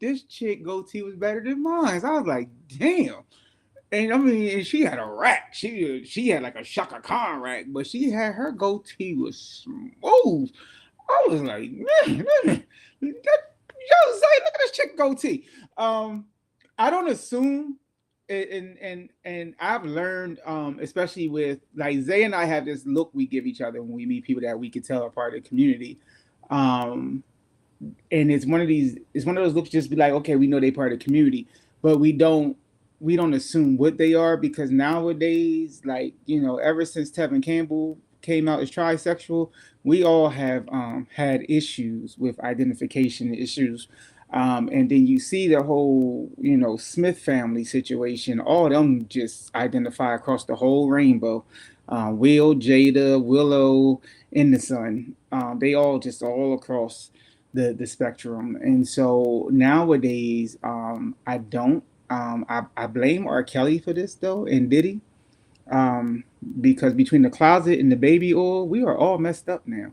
Speaker 3: this chick goatee was better than mine. So I was like, damn. And I mean, and she had a rack. She had like a Shaka Khan rack, but she had her goatee was smooth. I was like, man, yo, Zay, look at this chick goatee. I don't assume, and I've learned, especially with like Zay and I have this look we give each other when we meet people that we can tell are part of the community. And it's one of those looks, just be like, okay, we know they part of the community, but we don't assume what they are, because nowadays, like, ever since Tevin Campbell came out as trisexual, we all have had issues with identification issues. And then you see the whole, Smith family situation, all of them just identify across the whole rainbow. Will, Jada, Willow, and the son, they all just all across the spectrum. And so nowadays, I don't. I blame R. Kelly for this though, and Diddy, because between the closet and the baby oil, we are all messed up now.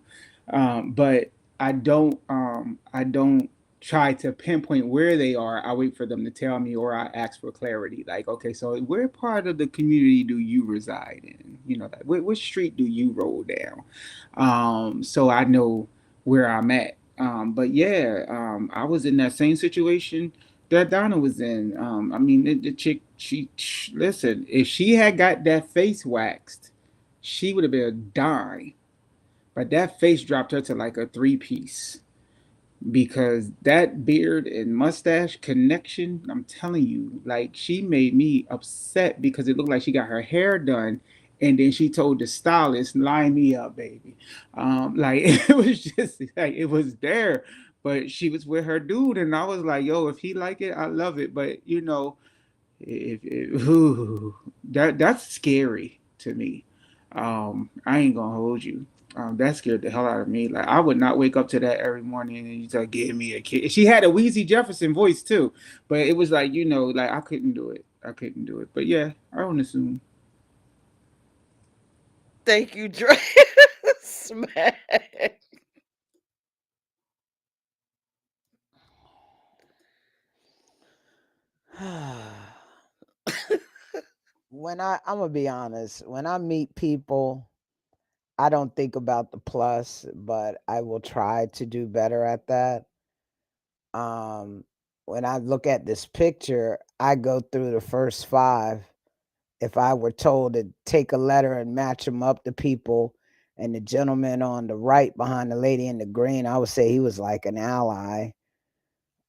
Speaker 3: But I don't. I don't try to pinpoint where they are. I wait for them to tell me, or I ask for clarity. Like, okay, so where part of the community do you reside in? Like, which street do you roll down? So I know where I'm at. But yeah, I was in that same situation that Donna was in. I mean, the chick, listen, if she had got that face waxed, she would have been a dime. But that face dropped her to like a 3-piece, because that beard and mustache connection, I'm telling you, like, she made me upset because it looked like she got her hair done. And then she told the stylist, line me up, baby. Like, it was just like, it was there, but she was with her dude. And I was like, yo, if he like it, I love it. But that's scary to me. I ain't gonna hold you. That scared the hell out of me. Like, I would not wake up to that every morning and you start giving me a kid. She had a Weezy Jefferson voice too, but it was like, like, I couldn't do it. But yeah, I don't assume.
Speaker 1: Thank you, Dre. Smack.
Speaker 19: I'm gonna be honest, when I meet people, I don't think about the plus, but I will try to do better at that. When I look at this picture, I go through the first 5. If I were told to take a letter and match them up to people, and the gentleman on the right behind the lady in the green, I would say he was like an ally.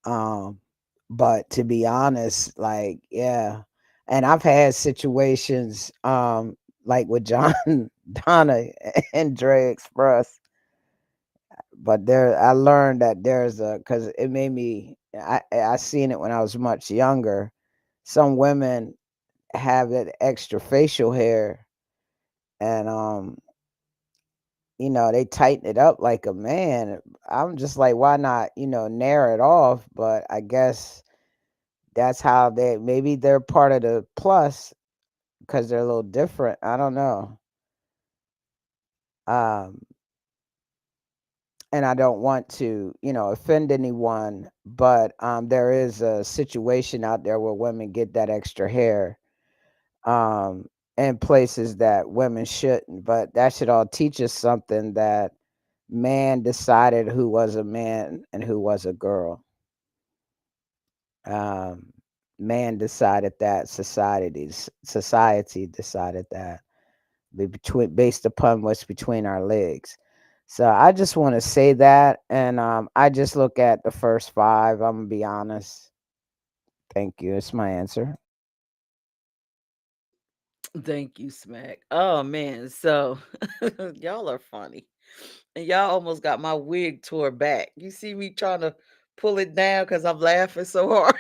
Speaker 19: But to be honest, like, yeah. And I've had situations, like with John, Donna, and Dre Express. But I learned that because it made me, I seen it when I was much younger. Some women have that extra facial hair, and they tighten it up like a man. I'm just like, why not, narrow it off? But I guess that's how maybe they're part of the plus, because they're a little different. I don't know. And I don't want to, offend anyone, but there is a situation out there where women get that extra hair, in places that women shouldn't. But that should all teach us something, that man decided who was a man and who was a girl. Man decided that, society decided that, based upon what's between our legs. So I just want to say that, and I just look at the first 5. I'm gonna be honest. Thank you. It's my answer.
Speaker 1: Thank you, Smack. Oh man, so y'all are funny. And y'all almost got my wig tore back. You see me trying to pull it down because I'm laughing so hard.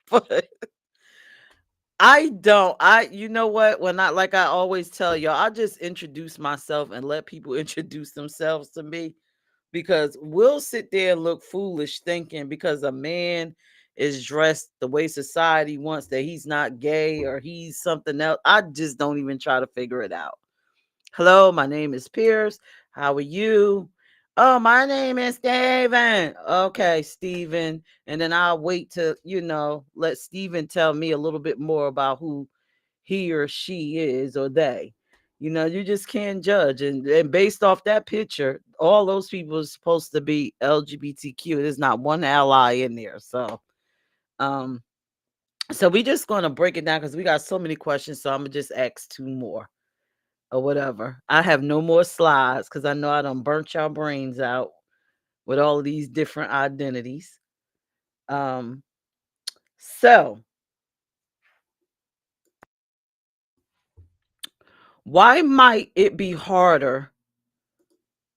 Speaker 1: But you know what? When like I always tell y'all, I just introduce myself and let people introduce themselves to me, because we'll sit there and look foolish thinking because a man is dressed the way society wants, that he's not gay or he's something else. I just don't even try to figure it out. Hello, my name is Pierce. How are you? Oh, my name is Steven. Okay, Steven. And then I'll wait to, let Steven tell me a little bit more about who he or she is, or they. You just can't judge. And based off that picture, all those people are supposed to be LGBTQ. There's not one ally in there. So we just gonna break it down because we got so many questions. So I'm gonna just ask 2 more or whatever. I have no more slides because I know I done burnt y'all brains out with all of these different identities. So why might it be harder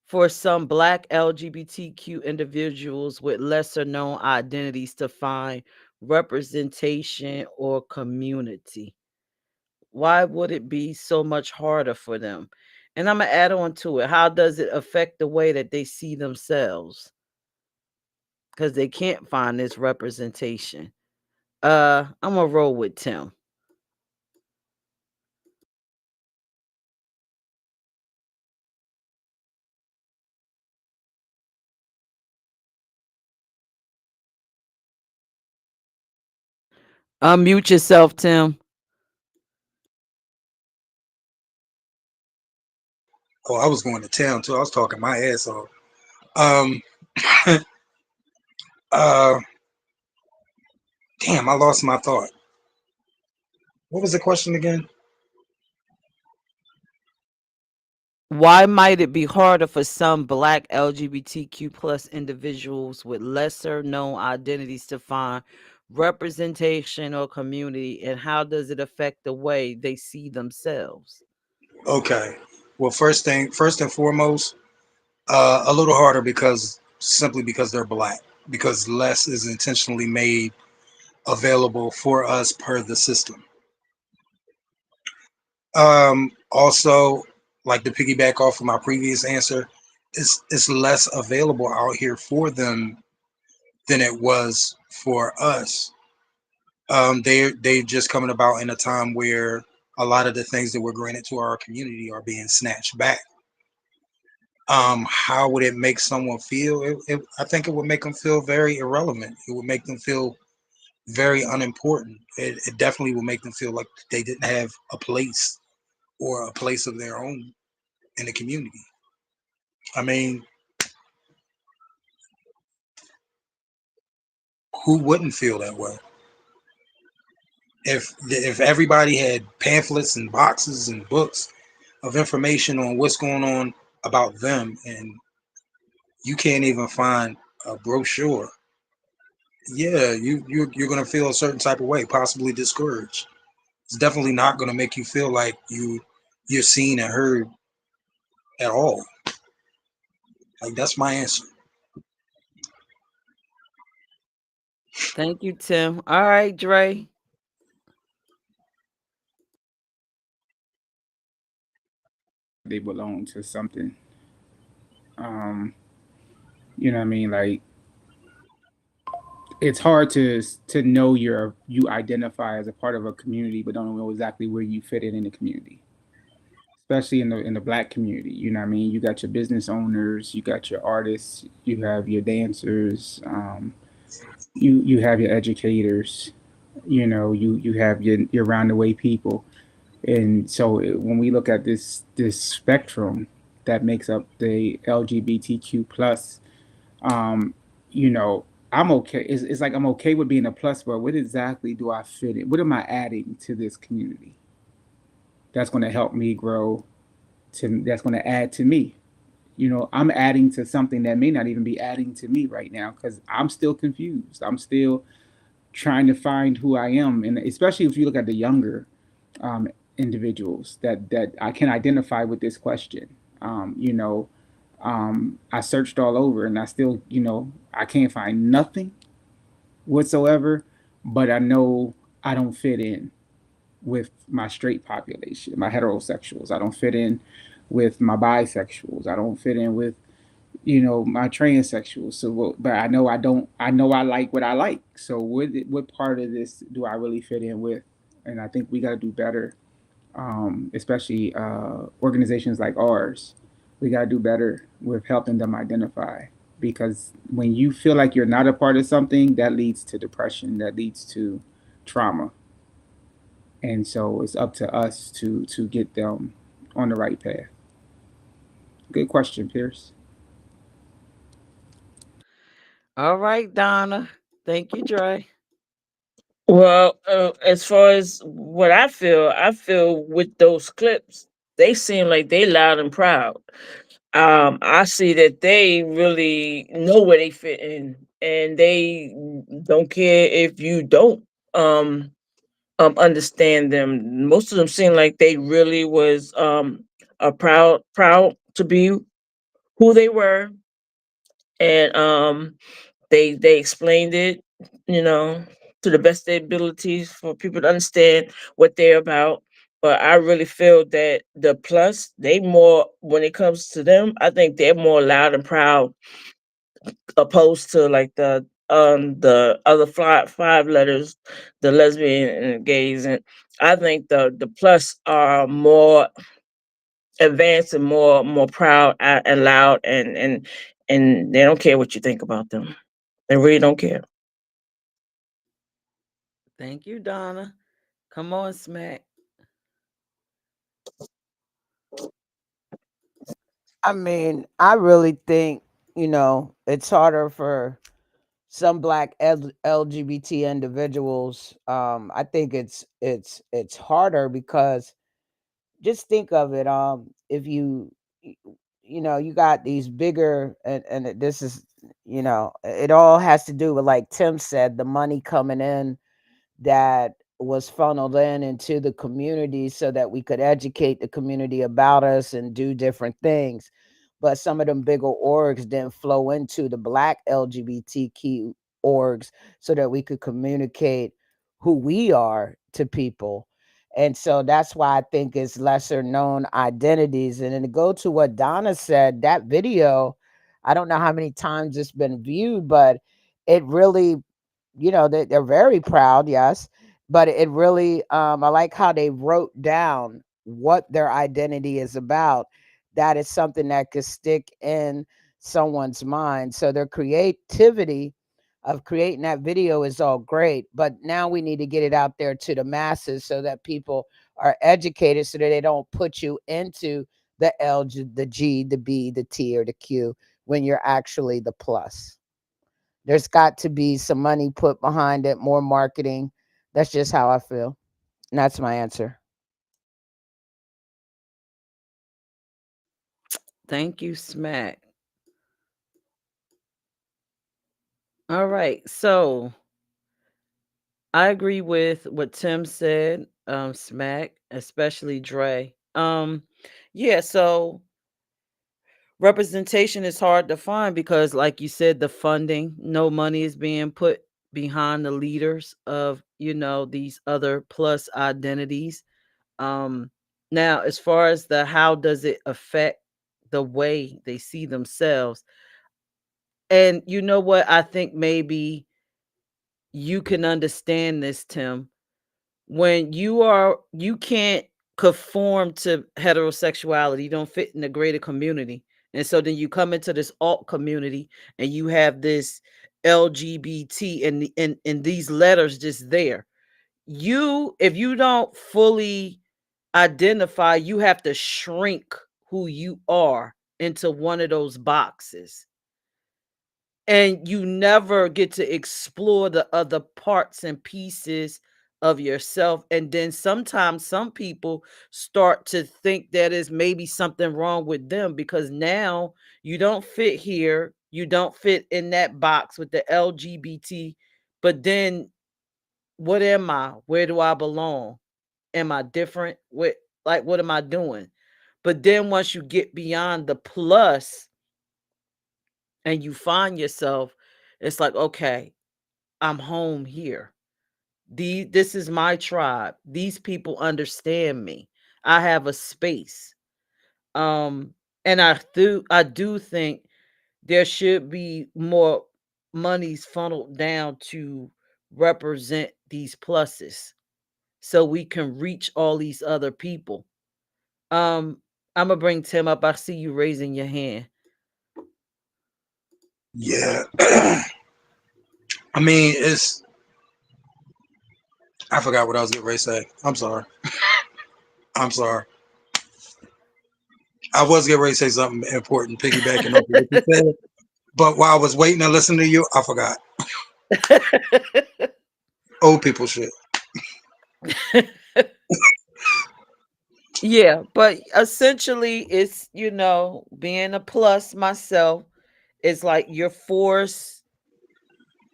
Speaker 1: for some Black LGBTQ individuals with lesser known identities to find representation or community? Why would it be so much harder for them? And I'm going to add on to it. How does it affect the way that they see themselves? Because they can't find this representation. I'm going to roll with Tim. Unmute yourself, Tim.
Speaker 4: Oh, I was going to town too. I was talking my ass off. Damn, I lost my thought. What was the question again?
Speaker 1: Why might it be harder for some Black LGBTQ plus individuals with lesser known identities to find representation or community, and how does it affect the way they see themselves?
Speaker 4: Okay. Well, first and foremost, a little harder simply because they're Black, because less is intentionally made available for us per the system. Also, like to piggyback off of my previous answer, it's less available out here for them than it was for us. They're just coming about in a time where a lot of the things that were granted to our community are being snatched back. How would it make someone feel? I think it would make them feel very irrelevant. It would make them feel very unimportant. It definitely will make them feel like they didn't have a place or a place of their own in the community. I mean, who wouldn't feel that way? If everybody had pamphlets and boxes and books of information on what's going on about them, and you can't even find a brochure, yeah, you're gonna feel a certain type of way, possibly discouraged. It's definitely not gonna make you feel like you're seen and heard at all. Like, that's my answer.
Speaker 1: Thank you, Tim. All right, Dre.
Speaker 3: They belong to something. You know what I mean? Like, it's hard to know you identify as a part of a community, but don't know exactly where you fit in the community. Especially in the Black community, you know what I mean? You got your business owners, you got your artists, you have your dancers, you have your educators, you have your round the way people. And so when we look at this spectrum that makes up the LGBTQ plus, I'm okay. It's like I'm okay with being a plus, but what exactly do I fit in? What am I adding to this community that's going to help me grow? That's going to add to me. I'm adding to something that may not even be adding to me right now because I'm still confused. I'm still trying to find who I am, and especially if you look at the younger individuals that I can identify with this question. I searched all over and I still, I can't find nothing whatsoever, but I know I don't fit in with my straight population, my heterosexuals. I don't fit in with my bisexuals. I don't fit in with, my transsexual. So, but I know I don't. I know I like what I like. So, what part of this do I really fit in with? And I think we got to do better, especially organizations like ours. We got to do better with helping them identify, because when you feel like you're not a part of something, that leads to depression, that leads to trauma, and so it's up to us to get them on the right path. Good question, Pierce.
Speaker 1: All right, Donna. Thank you, Dre.
Speaker 2: Well, as far as what I feel with those clips, they seem like they loud and proud. I see that they really know where they fit in, and they don't care if you don't understand them. Most of them seem like they really was are proud to be who they were, and they explained it, you know, to the best of their abilities for people to understand what they're about. But I really feel that the plus, they more, when it comes to them, I think they're more loud and proud opposed to like the other five letters, the lesbian and the gays. And I think the plus are more advanced and more proud and loud, and they don't care what you think about them. They really don't care.
Speaker 1: Thank you, Donna. Come on, Smack.
Speaker 19: I mean, I really think, it's harder for some black LGBT individuals. I think it's harder because just think of it. If you got these bigger, and this is, it all has to do with, like Tim said, the money coming in that was funneled into the community so that we could educate the community about us and do different things. But some of them bigger orgs didn't flow into the black LGBTQ orgs so that we could communicate who we are to people. And so that's why I think it's lesser known identities. And then to go to what Donna said, that video, I don't know how many times it's been viewed, but it really, they're very proud, yes, but it really, I like how they wrote down what their identity is about. That is something that could stick in someone's mind. So their creativity of creating that video is all great, but now we need to get it out there to the masses so that people are educated, so that they don't put you into the L, the G, the B, the T, or the Q when you're actually the plus. There's got to be some money put behind it, more marketing. That's just how I feel. And that's my answer.
Speaker 1: Thank you, Smack. All right. So I agree with what Tim said, Smack, especially Dre. Yeah, so representation is hard to find because, like you said, the funding, no money is being put behind the leaders of, these other plus identities. Now, as far as the how does it affect the way they see themselves, and you know what, I think maybe you can understand this, Tim. When you can't conform to heterosexuality, you don't fit in the greater community. And so then you come into this alt community and you have this LGBT and these letters just there. If you don't fully identify, you have to shrink who you are into one of those boxes. And you never get to explore the other parts and pieces of yourself. And then sometimes some people start to think that is maybe something wrong with them because now you don't fit here, you don't fit in that box with the LGBT. But then what am I? Where do I belong? Am I different? What am I doing? But then once you get beyond the plus and you find yourself, it's like, okay, I'm home here. This is my tribe. These people understand me. I have a space. And I do think there should be more monies funneled down to represent these pluses so we can reach all these other people. I'm gonna bring Tim up. I see you raising your hand.
Speaker 4: Yeah. I mean, I forgot what I was getting ready to say. I'm sorry. I'm sorry. I was getting ready to say something important, piggybacking off of what you said. But while I was waiting to listen to you, I forgot. Old people shit.
Speaker 1: Yeah, but essentially it's, being a plus myself, it's like you're forced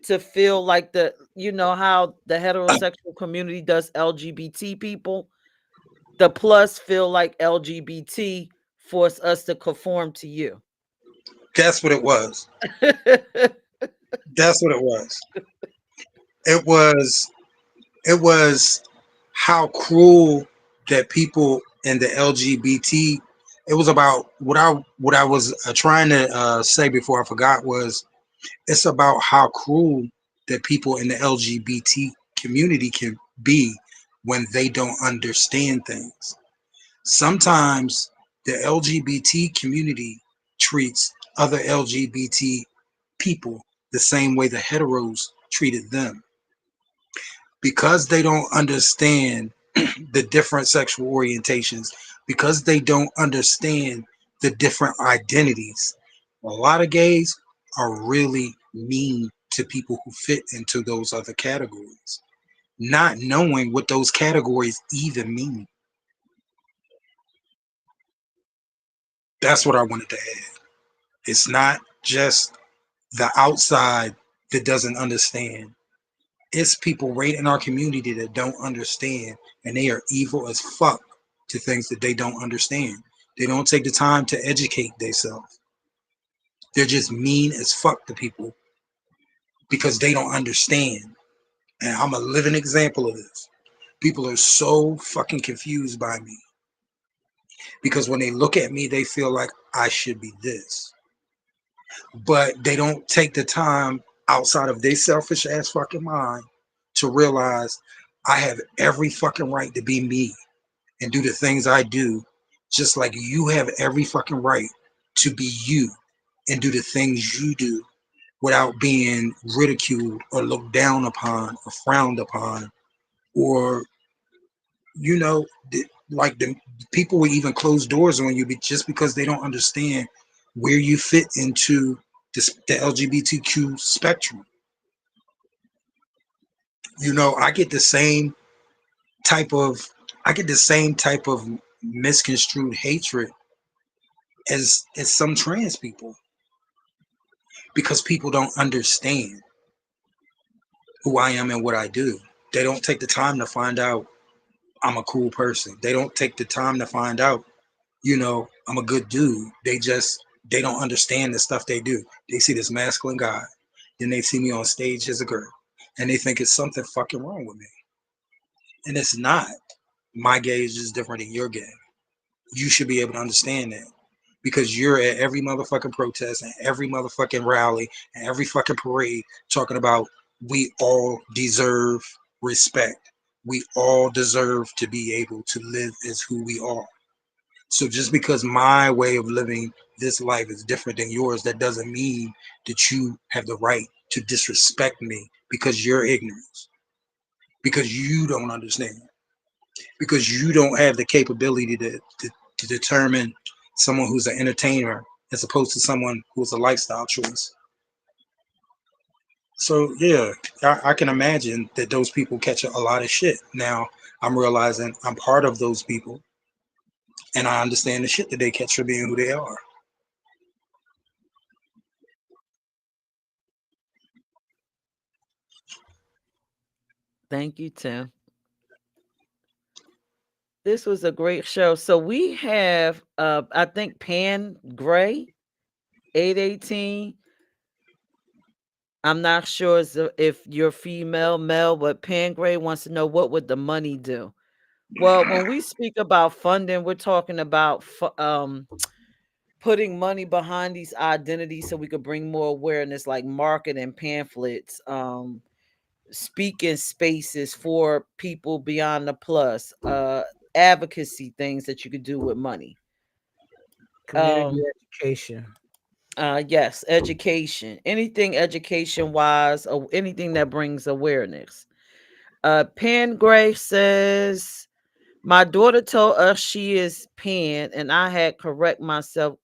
Speaker 1: to feel like how the heterosexual community does LGBT people. The plus feel like LGBT force us to conform to you.
Speaker 4: Guess what it was? That's what it was. It was how cruel that people in the LGBT. It was about what I was trying to say before I forgot was it's about how cruel that people in the LGBT community can be when they don't understand things. Sometimes the LGBT community treats other LGBT people the same way the heteros treated them because they don't understand the different sexual orientations, because they don't understand the different identities. A lot of gays are really mean to people who fit into those other categories, not knowing what those categories even mean. That's what I wanted to add. It's not just the outside that doesn't understand. It's people right in our community that don't understand, and they are evil as fuck to things that they don't understand. They don't take the time to educate themselves. They're just mean as fuck to people because they don't understand. And I'm a living example of this. People are so fucking confused by me because when they look at me, they feel like I should be this. But they don't take the time outside of their selfish ass fucking mind to realize I have every fucking right to be me and do the things I do, just like you have every fucking right to be you and do the things you do without being ridiculed or looked down upon or frowned upon, or like the people will even close doors on you just because they don't understand where you fit into the LGBTQ spectrum. I get the same type of misconstrued hatred as some trans people because people don't understand who I am and what I do. They don't take the time to find out I'm a cool person. They don't take the time to find out, I'm a good dude. They don't understand the stuff they do. They see this masculine guy, then they see me on stage as a girl, and they think it's something fucking wrong with me. And it's not. My gauge is different than your gauge. You should be able to understand that because you're at every motherfucking protest and every motherfucking rally and every fucking parade talking about we all deserve respect. We all deserve to be able to live as who we are. So just because my way of living this life is different than yours, that doesn't mean that you have the right to disrespect me because you're ignorant, because you don't understand, because you don't have the capability to determine someone who's an entertainer as opposed to someone who's a lifestyle choice. So yeah, I can imagine that those people catch a lot of shit. Now I'm realizing I'm part of those people, and I understand the shit that they catch for being who they are.
Speaker 1: Thank you, Tim. This was a great show. So we have, I think Pan Gray, 818. I'm not sure if you're female, male, but Pan Gray wants to know what would the money do? Well, when we speak about funding, we're talking about putting money behind these identities so we could bring more awareness, like marketing pamphlets, speaking spaces for people beyond the plus, advocacy things that you could do with money.
Speaker 19: Community education.
Speaker 1: Yes, education. Anything education wise, or anything that brings awareness. Pen Gray says, my daughter told us she is pan, and I had correct myself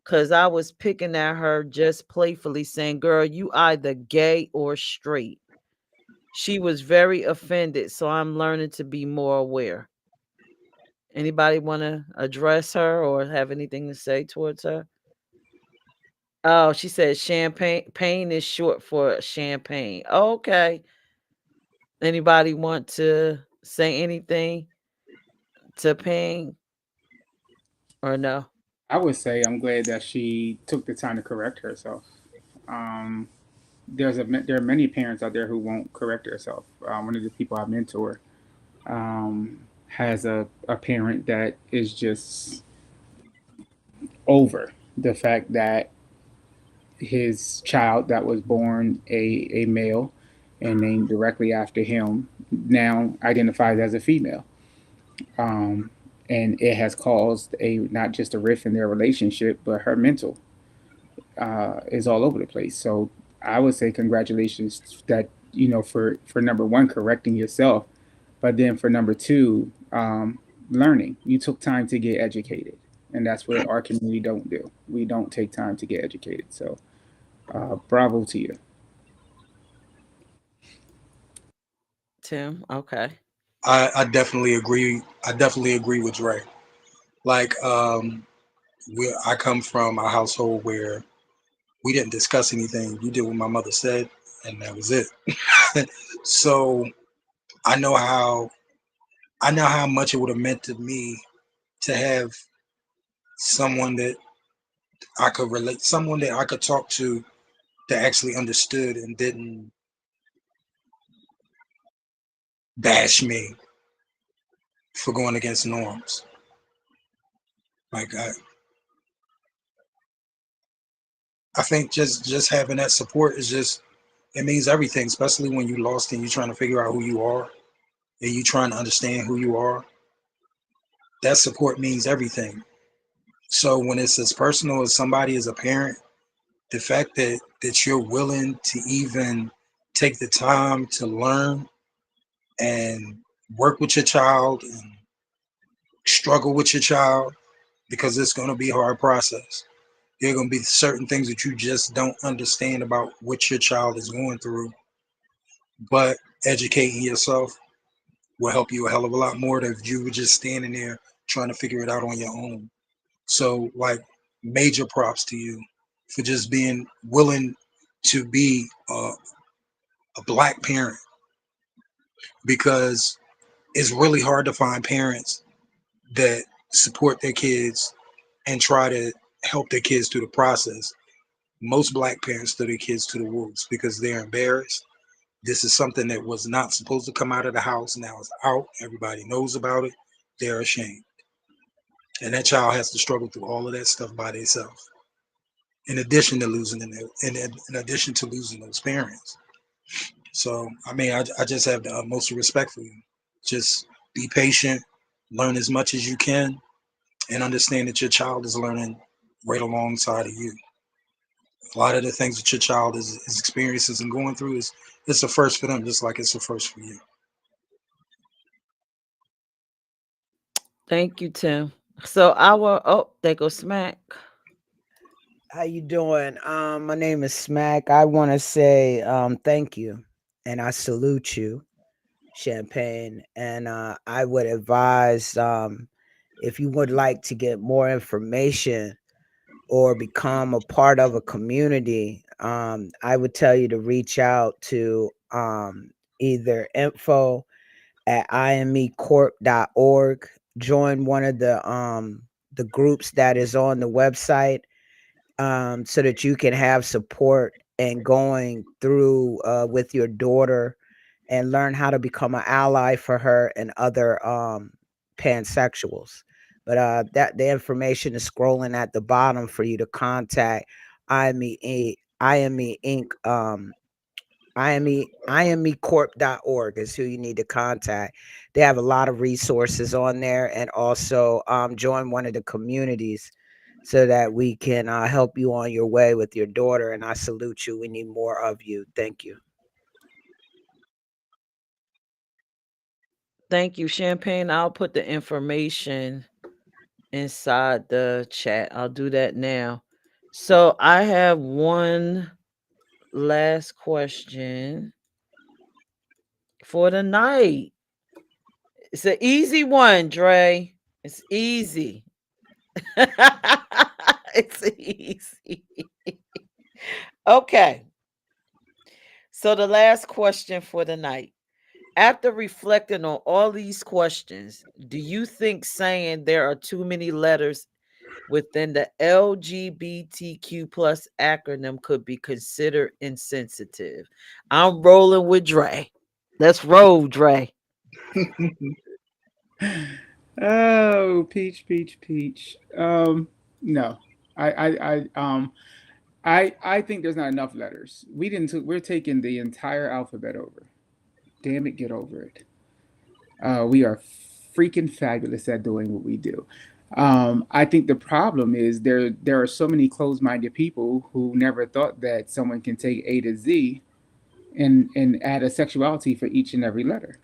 Speaker 1: because I was picking at her just playfully, saying, girl, you either gay or straight. She was very offended, so I'm learning to be more aware. Anybody want to address her or have anything to say towards her? Oh, she said champagne. Pain is short for champagne. Okay. Anybody want to say anything to Pain or no?
Speaker 3: I would say I'm glad that she took the time to correct herself. There are many parents out there who won't correct herself. One of the people I mentor has a parent that is just over the fact that his child that was born a male and named directly after him now identifies as a female. And it has caused not just a rift in their relationship, but her mental is all over the place. So I would say congratulations that, for number one, correcting yourself, but then for number two, learning. You took time to get educated, and that's what our community don't do. We don't take time to get educated. So bravo to you.
Speaker 1: Tim, okay.
Speaker 4: I definitely agree. I definitely agree with Dre. Like, I come from a household where we didn't discuss anything. You did what my mother said, and that was it. So I know how much it would have meant to me to have someone that I could relate, someone that I could talk to that actually understood and didn't bash me for going against norms. Like I think just having that support is it means everything, especially when you're lost and you're trying to figure out who you are and you trying to understand who you are. That support means everything. So when it's as personal as somebody as a parent, the fact that you're willing to even take the time to learn and work with your child and struggle with your child, because it's going to be a hard process. There are going to be certain things that you just don't understand about what your child is going through, but educating yourself will help you a hell of a lot more than if you were just standing there trying to figure it out on your own. So, like, major props to you for just being willing to be a Black parent, because it's really hard to find parents that support their kids and try to help their kids through the process. Most Black parents throw their kids to the wolves because they're embarrassed. This is something that was not supposed to come out of the house. Now it's out. Everybody knows about it. They're ashamed. And that child has to struggle through all of that stuff by themselves. In addition to losing in addition to losing those parents. So I mean, I just have the utmost respect for you. Just be patient, learn as much as you can, and understand that your child is learning right alongside of you. A lot of the things that your child is experiencing and going through it's a first for them, just like it's a first for you.
Speaker 1: Thank you, Tim. So there goes Smack.
Speaker 19: How you doing? My name is Smack. I want to say thank you, and I salute you, Champagne. And I would advise if you would like to get more information or become a part of a community, I would tell you to reach out to either info@imecorp.org. Join one of the groups that is on the website, so that you can have support and going through with your daughter and learn how to become an ally for her and other pansexuals. But that the information is scrolling at the bottom for you to contact IME Inc. IMEcorp.org is who you need to contact. They have a lot of resources on there, and also join one of the communities so that we can help you on your way with your daughter. And I salute you. We need more of you. Thank you.
Speaker 1: Thank you, Champagne. I'll put the information inside the chat. I'll do that now. So I have one last question for the night. It's an easy one, Dre. It's easy. It's easy. Okay. So the last question for the night. After reflecting on all these questions, do you think saying there are too many letters within the LGBTQ plus acronym could be considered insensitive? I'm rolling with Dre. Let's roll, Dre.
Speaker 3: Oh, peach. No, I think there's not enough letters. We're taking the entire alphabet over. Damn it, get over it. We are freaking fabulous at doing what we do. I think the problem is there are so many closed-minded people who never thought that someone can take A to Z and add a sexuality for each and every letter.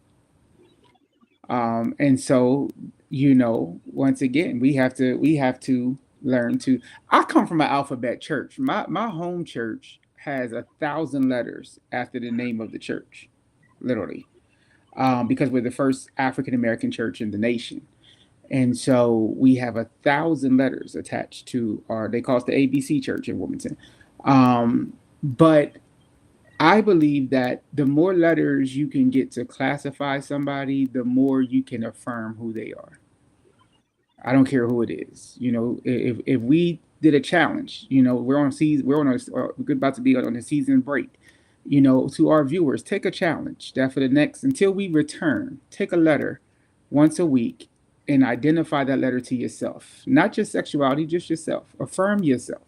Speaker 3: And so, once again, we have to learn to. I come from an alphabet church. My home church has 1,000 letters after the name of the church, literally, because we're the first African American church in the nation. And so we have 1,000 letters attached to they call us the ABC Church in Wilmington. But I believe that the more letters you can get to classify somebody, the more you can affirm who they are. I don't care who it is. If we did a challenge, we're about to be on a season break. To our viewers, take a challenge that for the next, until we return, take a letter once a week and identify that letter to yourself. Not just sexuality, just yourself. Affirm yourself.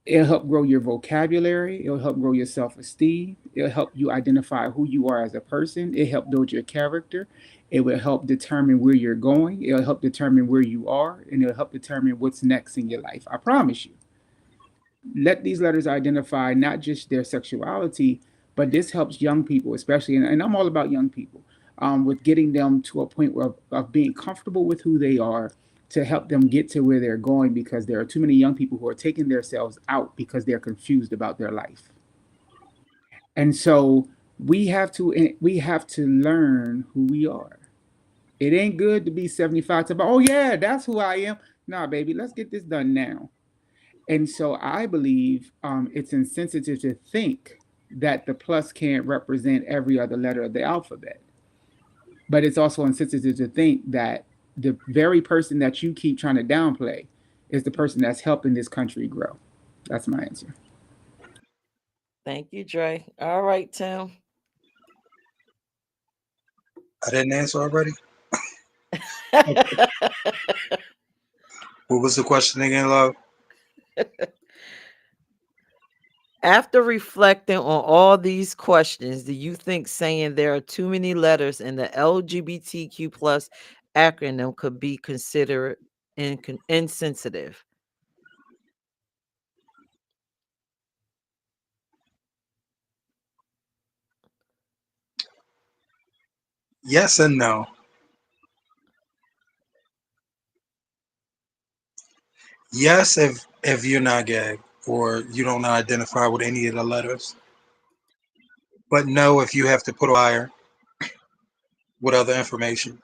Speaker 3: It'll help grow your vocabulary. It'll help grow your self-esteem. It'll help you identify who you are as a person. It'll help build your character. It will help determine where you're going. It'll help determine where you are, and it'll help determine what's next in your life. I promise you. Let these letters identify not just their sexuality, but this helps young people, especially, and I'm all about young people, with getting them to a point of being comfortable with who they are, to help them get to where they're going, because there are too many young people who are taking themselves out because they're confused about their life. And so we have to learn who we are. It ain't good to be 75 to, oh yeah, that's who I am. Nah, baby, let's get this done now. And so I believe it's insensitive to think that the plus can't represent every other letter of the alphabet. But it's also insensitive to think that the very person that you keep trying to downplay is the person that's helping this country grow. That's my answer.
Speaker 1: Thank you, Dre. All right, Tim.
Speaker 4: I didn't answer already. What was the question again, love?
Speaker 1: After reflecting on all these questions, do you think saying there are too many letters in the LGBTQ plus acronym could be considered insensitive?
Speaker 4: Yes and no. Yes, if you're not gay or you don't identify with any of the letters. But no, if you have to put a flyer with other information.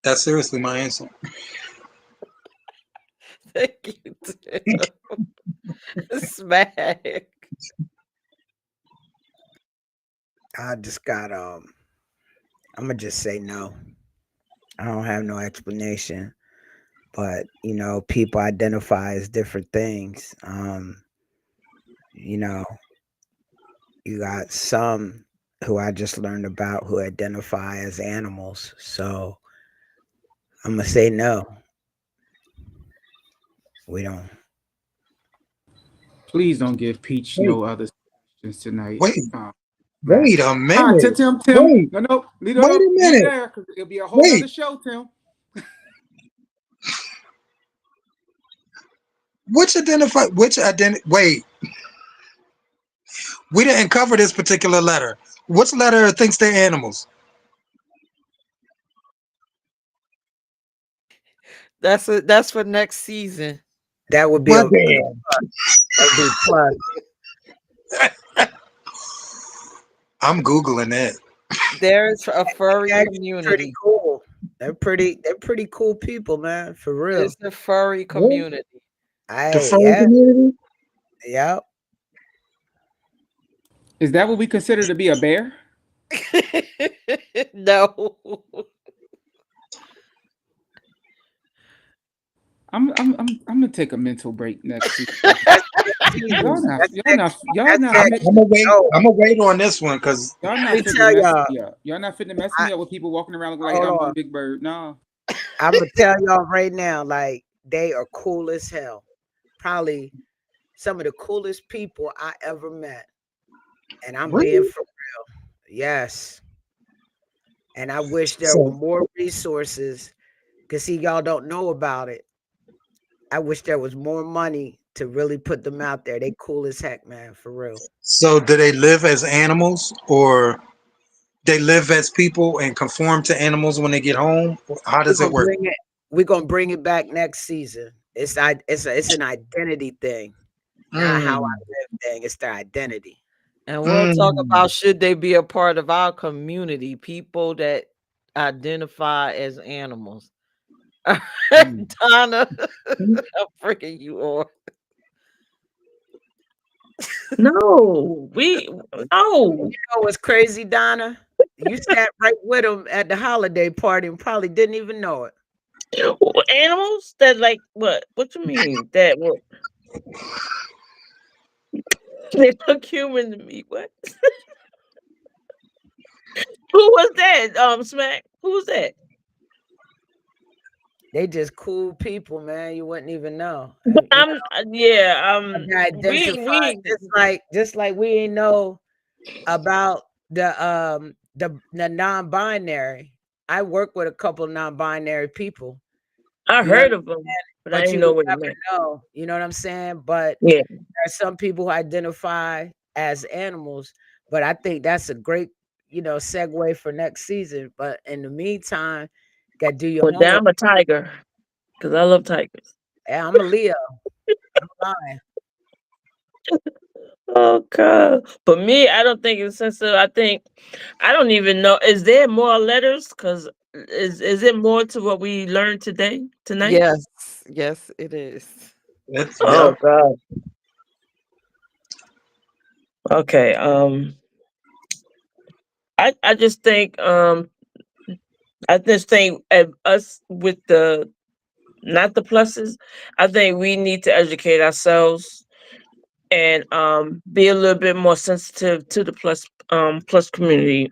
Speaker 4: That's seriously my answer.
Speaker 1: Thank you, Tim. Smack.
Speaker 19: I just got I'm gonna just say no. I don't have no explanation. But people identify as different things. You got some who I just learned about who identify as animals. So I'm gonna say no. We don't.
Speaker 3: Please don't give Peach no other suggestions tonight.
Speaker 4: Wait,
Speaker 3: Matt.
Speaker 4: wait a
Speaker 3: All right,
Speaker 4: minute.
Speaker 3: Tim.
Speaker 4: Wait,
Speaker 3: No, leave
Speaker 4: wait a
Speaker 3: it
Speaker 4: minute.
Speaker 3: there, because it'll be a whole
Speaker 4: Wait.
Speaker 3: other show, Tim.
Speaker 4: Which identity? Wait, we didn't cover this particular letter. Which letter thinks they're animals?
Speaker 1: That's for next season.
Speaker 19: That would be
Speaker 4: Well,
Speaker 19: a that would be plus.
Speaker 4: I'm Googling it.
Speaker 1: There's a furry
Speaker 19: Pretty
Speaker 1: community.
Speaker 19: cool. They're pretty cool people, man. For real.
Speaker 1: It's a furry community.
Speaker 4: The furry community?
Speaker 19: Yep.
Speaker 3: Is that what we consider to be a bear?
Speaker 1: No.
Speaker 3: I'm gonna take a mental break next week. Y'all not.
Speaker 4: I'm gonna wait on this one because
Speaker 3: Y'all not finna mess me up with people walking around looking like I'm Big Bird. No.
Speaker 19: I'm gonna tell y'all right now, like they are cool as hell. Probably some of the coolest people I ever met. And I'm being for real. Yes. And I wish there were more resources. Cause see, y'all don't know about it. I wish there was more money to really put them out there. They cool as heck, man, for real.
Speaker 4: So do they live as animals or they live as people and conform to animals when they get home? How does it work?
Speaker 19: We're gonna bring it back next season. It's an identity thing, not how I live thing. It's their identity.
Speaker 1: And we'll talk about should they be a part of our community, people that identify as animals. Donna, how freaking you are.
Speaker 2: No.
Speaker 19: You know what's crazy, Donna? You sat right with them at the holiday party and probably didn't even know it.
Speaker 2: Animals that like what? What you mean? That what? They look human to me. What? Who was that? Smack. Who was that?
Speaker 19: They just cool people, man. You wouldn't even know. Just like we ain't know about the non-binary. I work with a couple of non-binary people.
Speaker 2: I heard of them, but I didn't know what
Speaker 19: you know. You know what I'm saying? But
Speaker 2: yeah,
Speaker 19: there are some people who identify as animals. But I think that's a great, segue for next season. But in the meantime, got to do your
Speaker 2: homework. I'm a tiger because I love tigers.
Speaker 19: Yeah, I'm a Leo. I'm lying.
Speaker 2: Oh God! But me, I don't think it's sensitive. I don't even know. Is there more letters? Because is it more to what we learned tonight?
Speaker 1: Yes, it is.
Speaker 2: Oh God. Okay. I just think us with the not the pluses. I think we need to educate ourselves and be a little bit more sensitive to the plus community.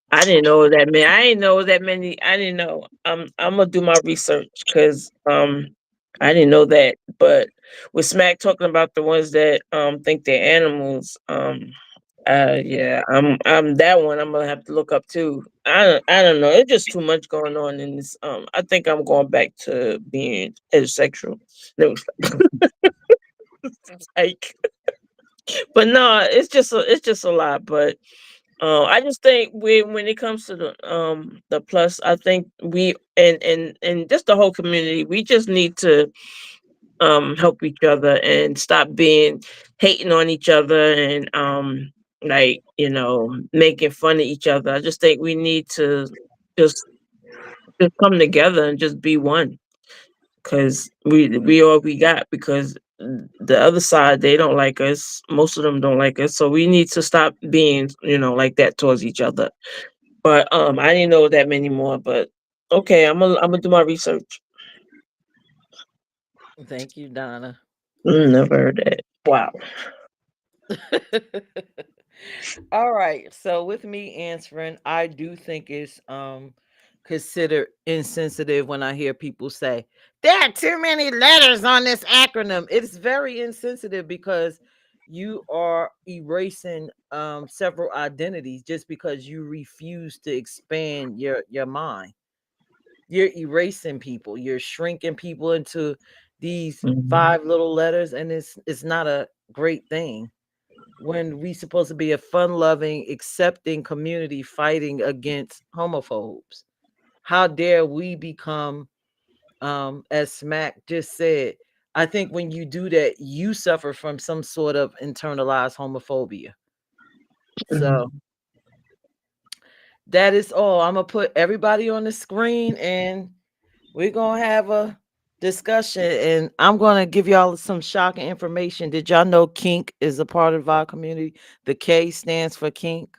Speaker 2: I didn't know that many. I didn't know that many. I didn't know. I'm gonna do my research because I didn't know that. But with Smack talking about the ones that think they're animals, yeah, I'm that one. I'm gonna have to look up too. I don't know. It's just too much going on in this. I think I'm going back to being heterosexual. No, like, but no, it's just a lot. But I just think when it comes to the plus, I think we and just the whole community, we just need to help each other and stop being hating on each other and making fun of each other. I just think we need to just come together and just be one because we all we got because the other side they don't like us. Most of them don't like us, so we need to stop being like that towards each other. But I didn't know that many more. But okay, I'm gonna do my research.
Speaker 1: Thank you, Donna.
Speaker 2: Never heard that. Wow.
Speaker 1: All right. So with me answering, I do think it's considered insensitive when I hear people say there are too many letters on this acronym. It's very insensitive because you are erasing several identities just because you refuse to expand your mind. You're erasing people. You're shrinking people into these five little letters, and it's not a great thing when we supposed to be a fun-loving, accepting community fighting against homophobes. How dare we become, as Smack just said, I think when you do that, you suffer from some sort of internalized homophobia. So that is all. I'm gonna put everybody on the screen and we're gonna have a discussion, and I'm gonna give y'all some shocking information. Did y'all know kink is a part of our community? The K stands for kink.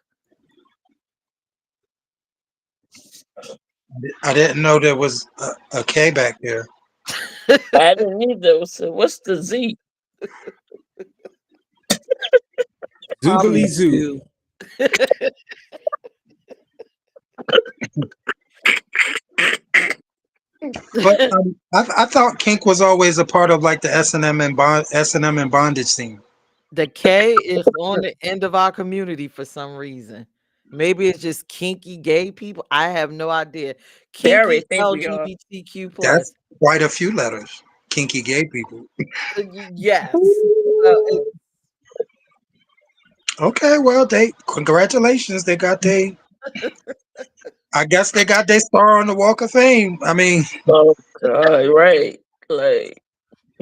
Speaker 4: I didn't know there was a K back there.
Speaker 2: I didn't either. So what's the Z?
Speaker 3: Zoobly zoo.
Speaker 4: But I thought kink was always a part of like the S&M and bondage scene.
Speaker 1: The K is on the end of our community for some reason. Maybe it's just kinky gay people. I have no idea.
Speaker 2: Very
Speaker 1: Kinky
Speaker 2: think we are.
Speaker 1: LGBTQ
Speaker 4: That's
Speaker 1: plus.
Speaker 4: quite a few letters. Kinky gay people.
Speaker 1: Yes.
Speaker 4: Okay, well, congratulations. They got I guess they got their star on the Walk of Fame. I mean,
Speaker 2: oh God, right? Like,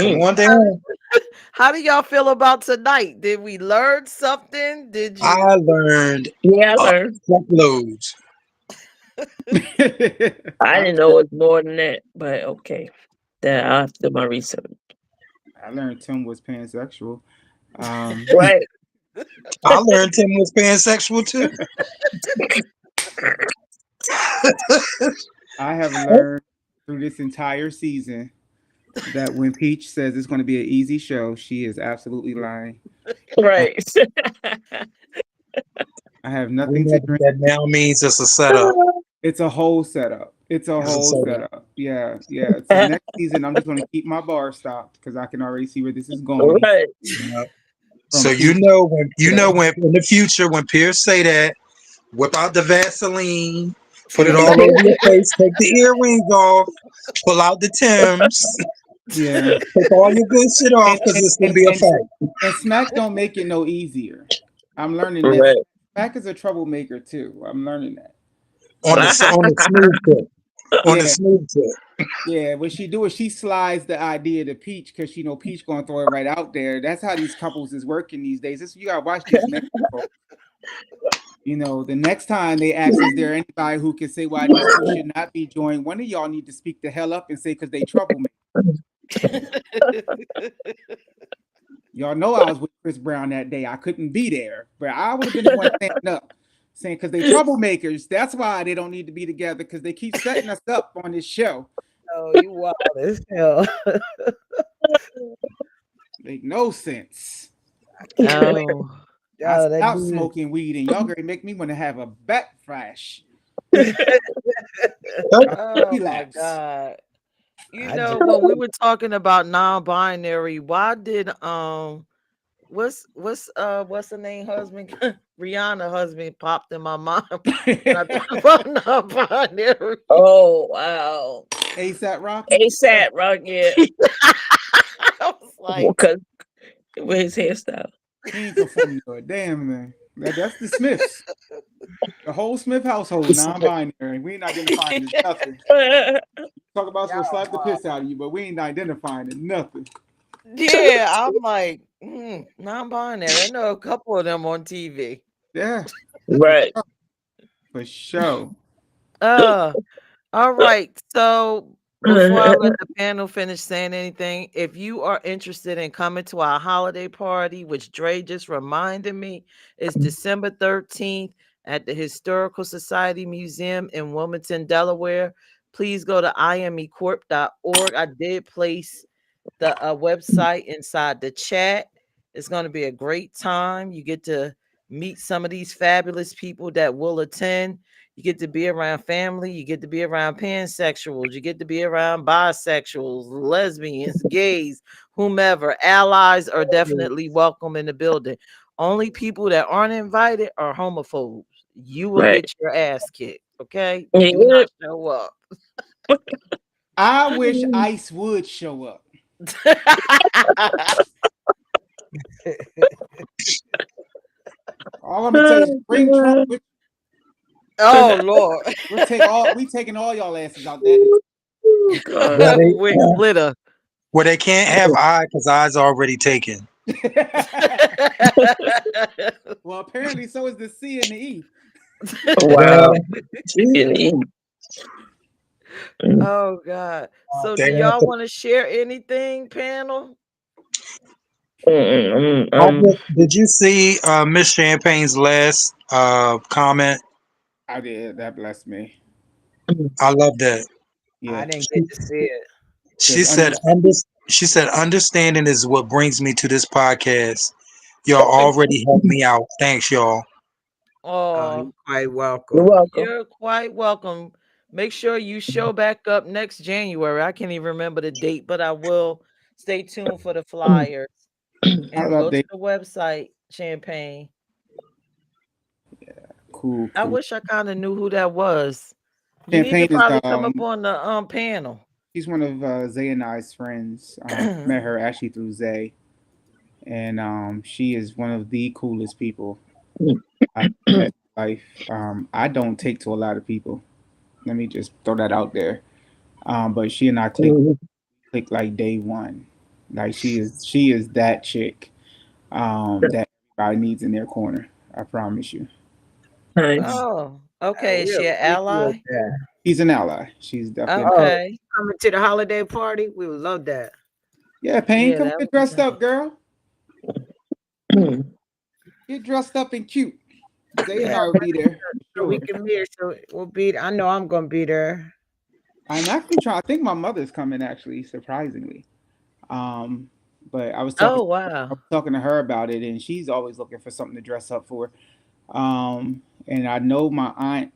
Speaker 4: come on down.
Speaker 1: How do y'all feel about tonight? Did we learn something? Did you?
Speaker 4: I learned
Speaker 2: Yeah, I learned.
Speaker 4: loads.
Speaker 2: I didn't know it was more than that, but okay. That I have to do my research.
Speaker 3: I learned Tim was pansexual.
Speaker 2: Right.
Speaker 4: I learned Tim was pansexual too.
Speaker 3: I have learned through this entire season that when Peach says it's going to be an easy show, she is absolutely lying.
Speaker 2: Right.
Speaker 3: I have nothing to drink.
Speaker 4: That now means it's a setup.
Speaker 3: It's a whole setup. It's a whole setup. Yeah, yeah. So next season, I'm just going to keep my bar stocked because I can already see where this is going.
Speaker 2: Right.
Speaker 4: So you know when in the future when Pierce say that, whip out the Vaseline, put it all over your face, take the earrings off, pull out the Timbs.
Speaker 3: Yeah.
Speaker 4: Take all your good shit off because it's gonna be a fight.
Speaker 3: And Smack don't make it no easier. I'm learning that.
Speaker 2: Right.
Speaker 3: Smack is a troublemaker too. I'm learning that.
Speaker 4: On the smooth tip. On the smooth tip.
Speaker 3: Yeah, what she do is she slides the idea to Peach because she know Peach gonna throw it right out there. That's how these couples is working these days. You gotta watch these men. You know, the next time they ask, is there anybody who can say why these two should not be joined? One of y'all need to speak the hell up and say because they troublemakers. Y'all know I was with Chris Brown that day. I couldn't be there, but I would have been the one standing up saying because they troublemakers. That's why they don't need to be together because they keep setting us up on this show.
Speaker 1: Oh, you wild as hell.
Speaker 3: Make no sense.
Speaker 1: Oh.
Speaker 3: I stopped smoking weed and y'all gonna make me want to have a backflash.
Speaker 1: Oh my God. You know, when we were talking about non-binary, why did what's the name husband? Rihanna husband popped in my mind. About non-binary.
Speaker 2: Oh wow.
Speaker 3: ASAP Rocky?
Speaker 2: ASAP Rocky, yeah.
Speaker 1: I was like,
Speaker 2: because with his hairstyle.
Speaker 3: He ain't conforming to a damn thing. That's the Smiths. The whole Smith household, non-binary. We ain't identifying as nothing. Talk about so slap the piss out of you, but we ain't identifying as nothing.
Speaker 1: yeah, I'm like, non-binary. I know a couple of them on TV.
Speaker 3: Yeah.
Speaker 2: Right.
Speaker 3: For sure.
Speaker 1: All right. So before I let the panel finish saying anything, if you are interested in coming to our holiday party, which Dre just reminded me, is December 13th at the Historical Society Museum in Wilmington, Delaware. Please go to imecorp.org. I did place the website inside the chat. It's going to be a great time. You get to meet some of these fabulous people that will attend. You get to be around family. You get to be around pansexuals. You get to be around bisexuals, lesbians, gays, whomever. Allies are definitely welcome in the building. Only people that aren't invited are homophobes. You will get your ass kicked. Okay? Do not show up.
Speaker 3: I wish ICE would show up. All I'm gonna tell you is bring Trump with.
Speaker 1: Oh Lord,
Speaker 3: we taking all y'all asses out there.
Speaker 1: With glitter.
Speaker 4: Well, they can't have I because I's already taken.
Speaker 3: Well, apparently so is the C and the E.
Speaker 2: Wow.
Speaker 1: Oh God. So do y'all want to share anything, panel?
Speaker 4: Did you see Miss Champagne's last comment?
Speaker 3: I did. That blessed me.
Speaker 4: I love that.
Speaker 19: Yeah. I didn't get to see it.
Speaker 4: She said, understanding is what brings me to this podcast. Y'all already helped me out. Thanks, y'all.
Speaker 1: Oh,
Speaker 19: you're quite welcome.
Speaker 2: You're welcome.
Speaker 1: You're quite welcome. Make sure you show back up next January. I can't even remember the date, but I will. Stay tuned for the flyers. And go to the website, Champagne.
Speaker 3: Yeah, cool.
Speaker 1: I wish I kind of knew who that was. You
Speaker 3: Champagne
Speaker 1: need to probably
Speaker 3: is,
Speaker 1: come up on the panel.
Speaker 3: She's one of Zay and I's friends. Met her actually through Zay. And she is one of the coolest people I've met in life. I don't take to a lot of people. Let me just throw that out there. But she and I click like day one. Like she is that chick that everybody needs in their corner. I promise you.
Speaker 2: Nice.
Speaker 1: Oh, okay. Is she an ally?
Speaker 3: She's an ally. She's definitely
Speaker 1: okay.
Speaker 19: Coming to the holiday party, we would love that.
Speaker 3: Yeah, Payne, come get dressed up, girl. Get dressed up and cute. Zay and I will be there.
Speaker 19: Sure. We can meet her, so we'll be. I know I'm gonna be there.
Speaker 3: I'm actually trying. I think my mother's coming. Actually, surprisingly. But I was talking.
Speaker 1: Oh wow!
Speaker 3: I was talking to her about it, and she's always looking for something to dress up for. And I know my aunt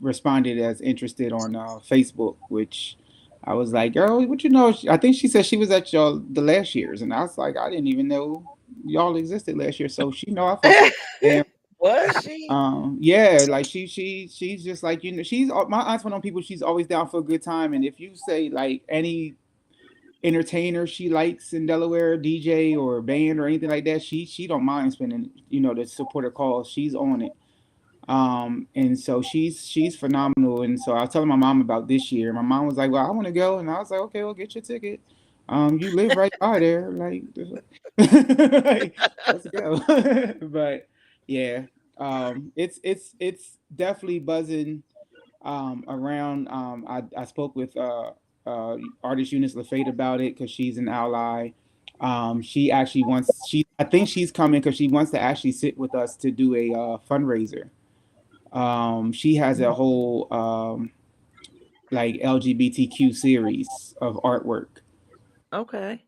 Speaker 3: responded as interested on Facebook, which I was like, girl, what you know? I think she said she was at y'all the last year's, and I was like, I didn't even know y'all existed last year. So she know I fuck with
Speaker 1: Was she?
Speaker 3: Yeah, like she's just like, you know, she's my aunt's one of those people. She's always down for a good time, and if you say like any entertainer she likes in Delaware, DJ or band or anything like that, she don't mind spending, you know, to support her cause. She's on it. And so she's phenomenal. And so I was telling my mom about this year. My mom was like, well, I want to go. And I was like, okay, well, get your ticket. You live right by there. Like, let's go. But yeah, it's definitely buzzing around. I spoke with artist Eunice LaFate about it because she's an ally. She actually I think she's coming because she wants to actually sit with us to do a fundraiser. She has a whole like LGBTQ series of artwork.
Speaker 1: Okay.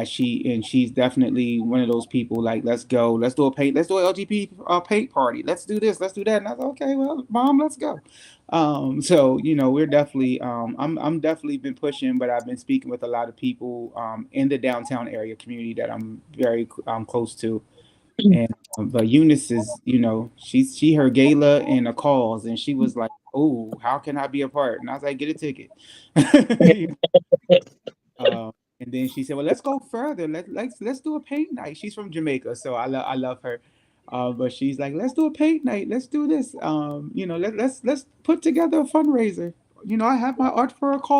Speaker 3: She's definitely one of those people like, let's go, let's do a LGBT paint party, let's do this, let's do that. And I was like, okay, well, mom, let's go. So, you know, we're definitely I'm definitely been pushing, but I've been speaking with a lot of people in the downtown area community that I'm very close to. And but Eunice is, you know, she heard gala and a cause, and she was like, oh, how can I be a part? And I was like, get a ticket. And then she said, well, let's go further. Let's do a paint night. She's from Jamaica, so I love her. But she's like, let's do a paint night. Let's do this. You know, let's put together a fundraiser. You know, I have my art for a cause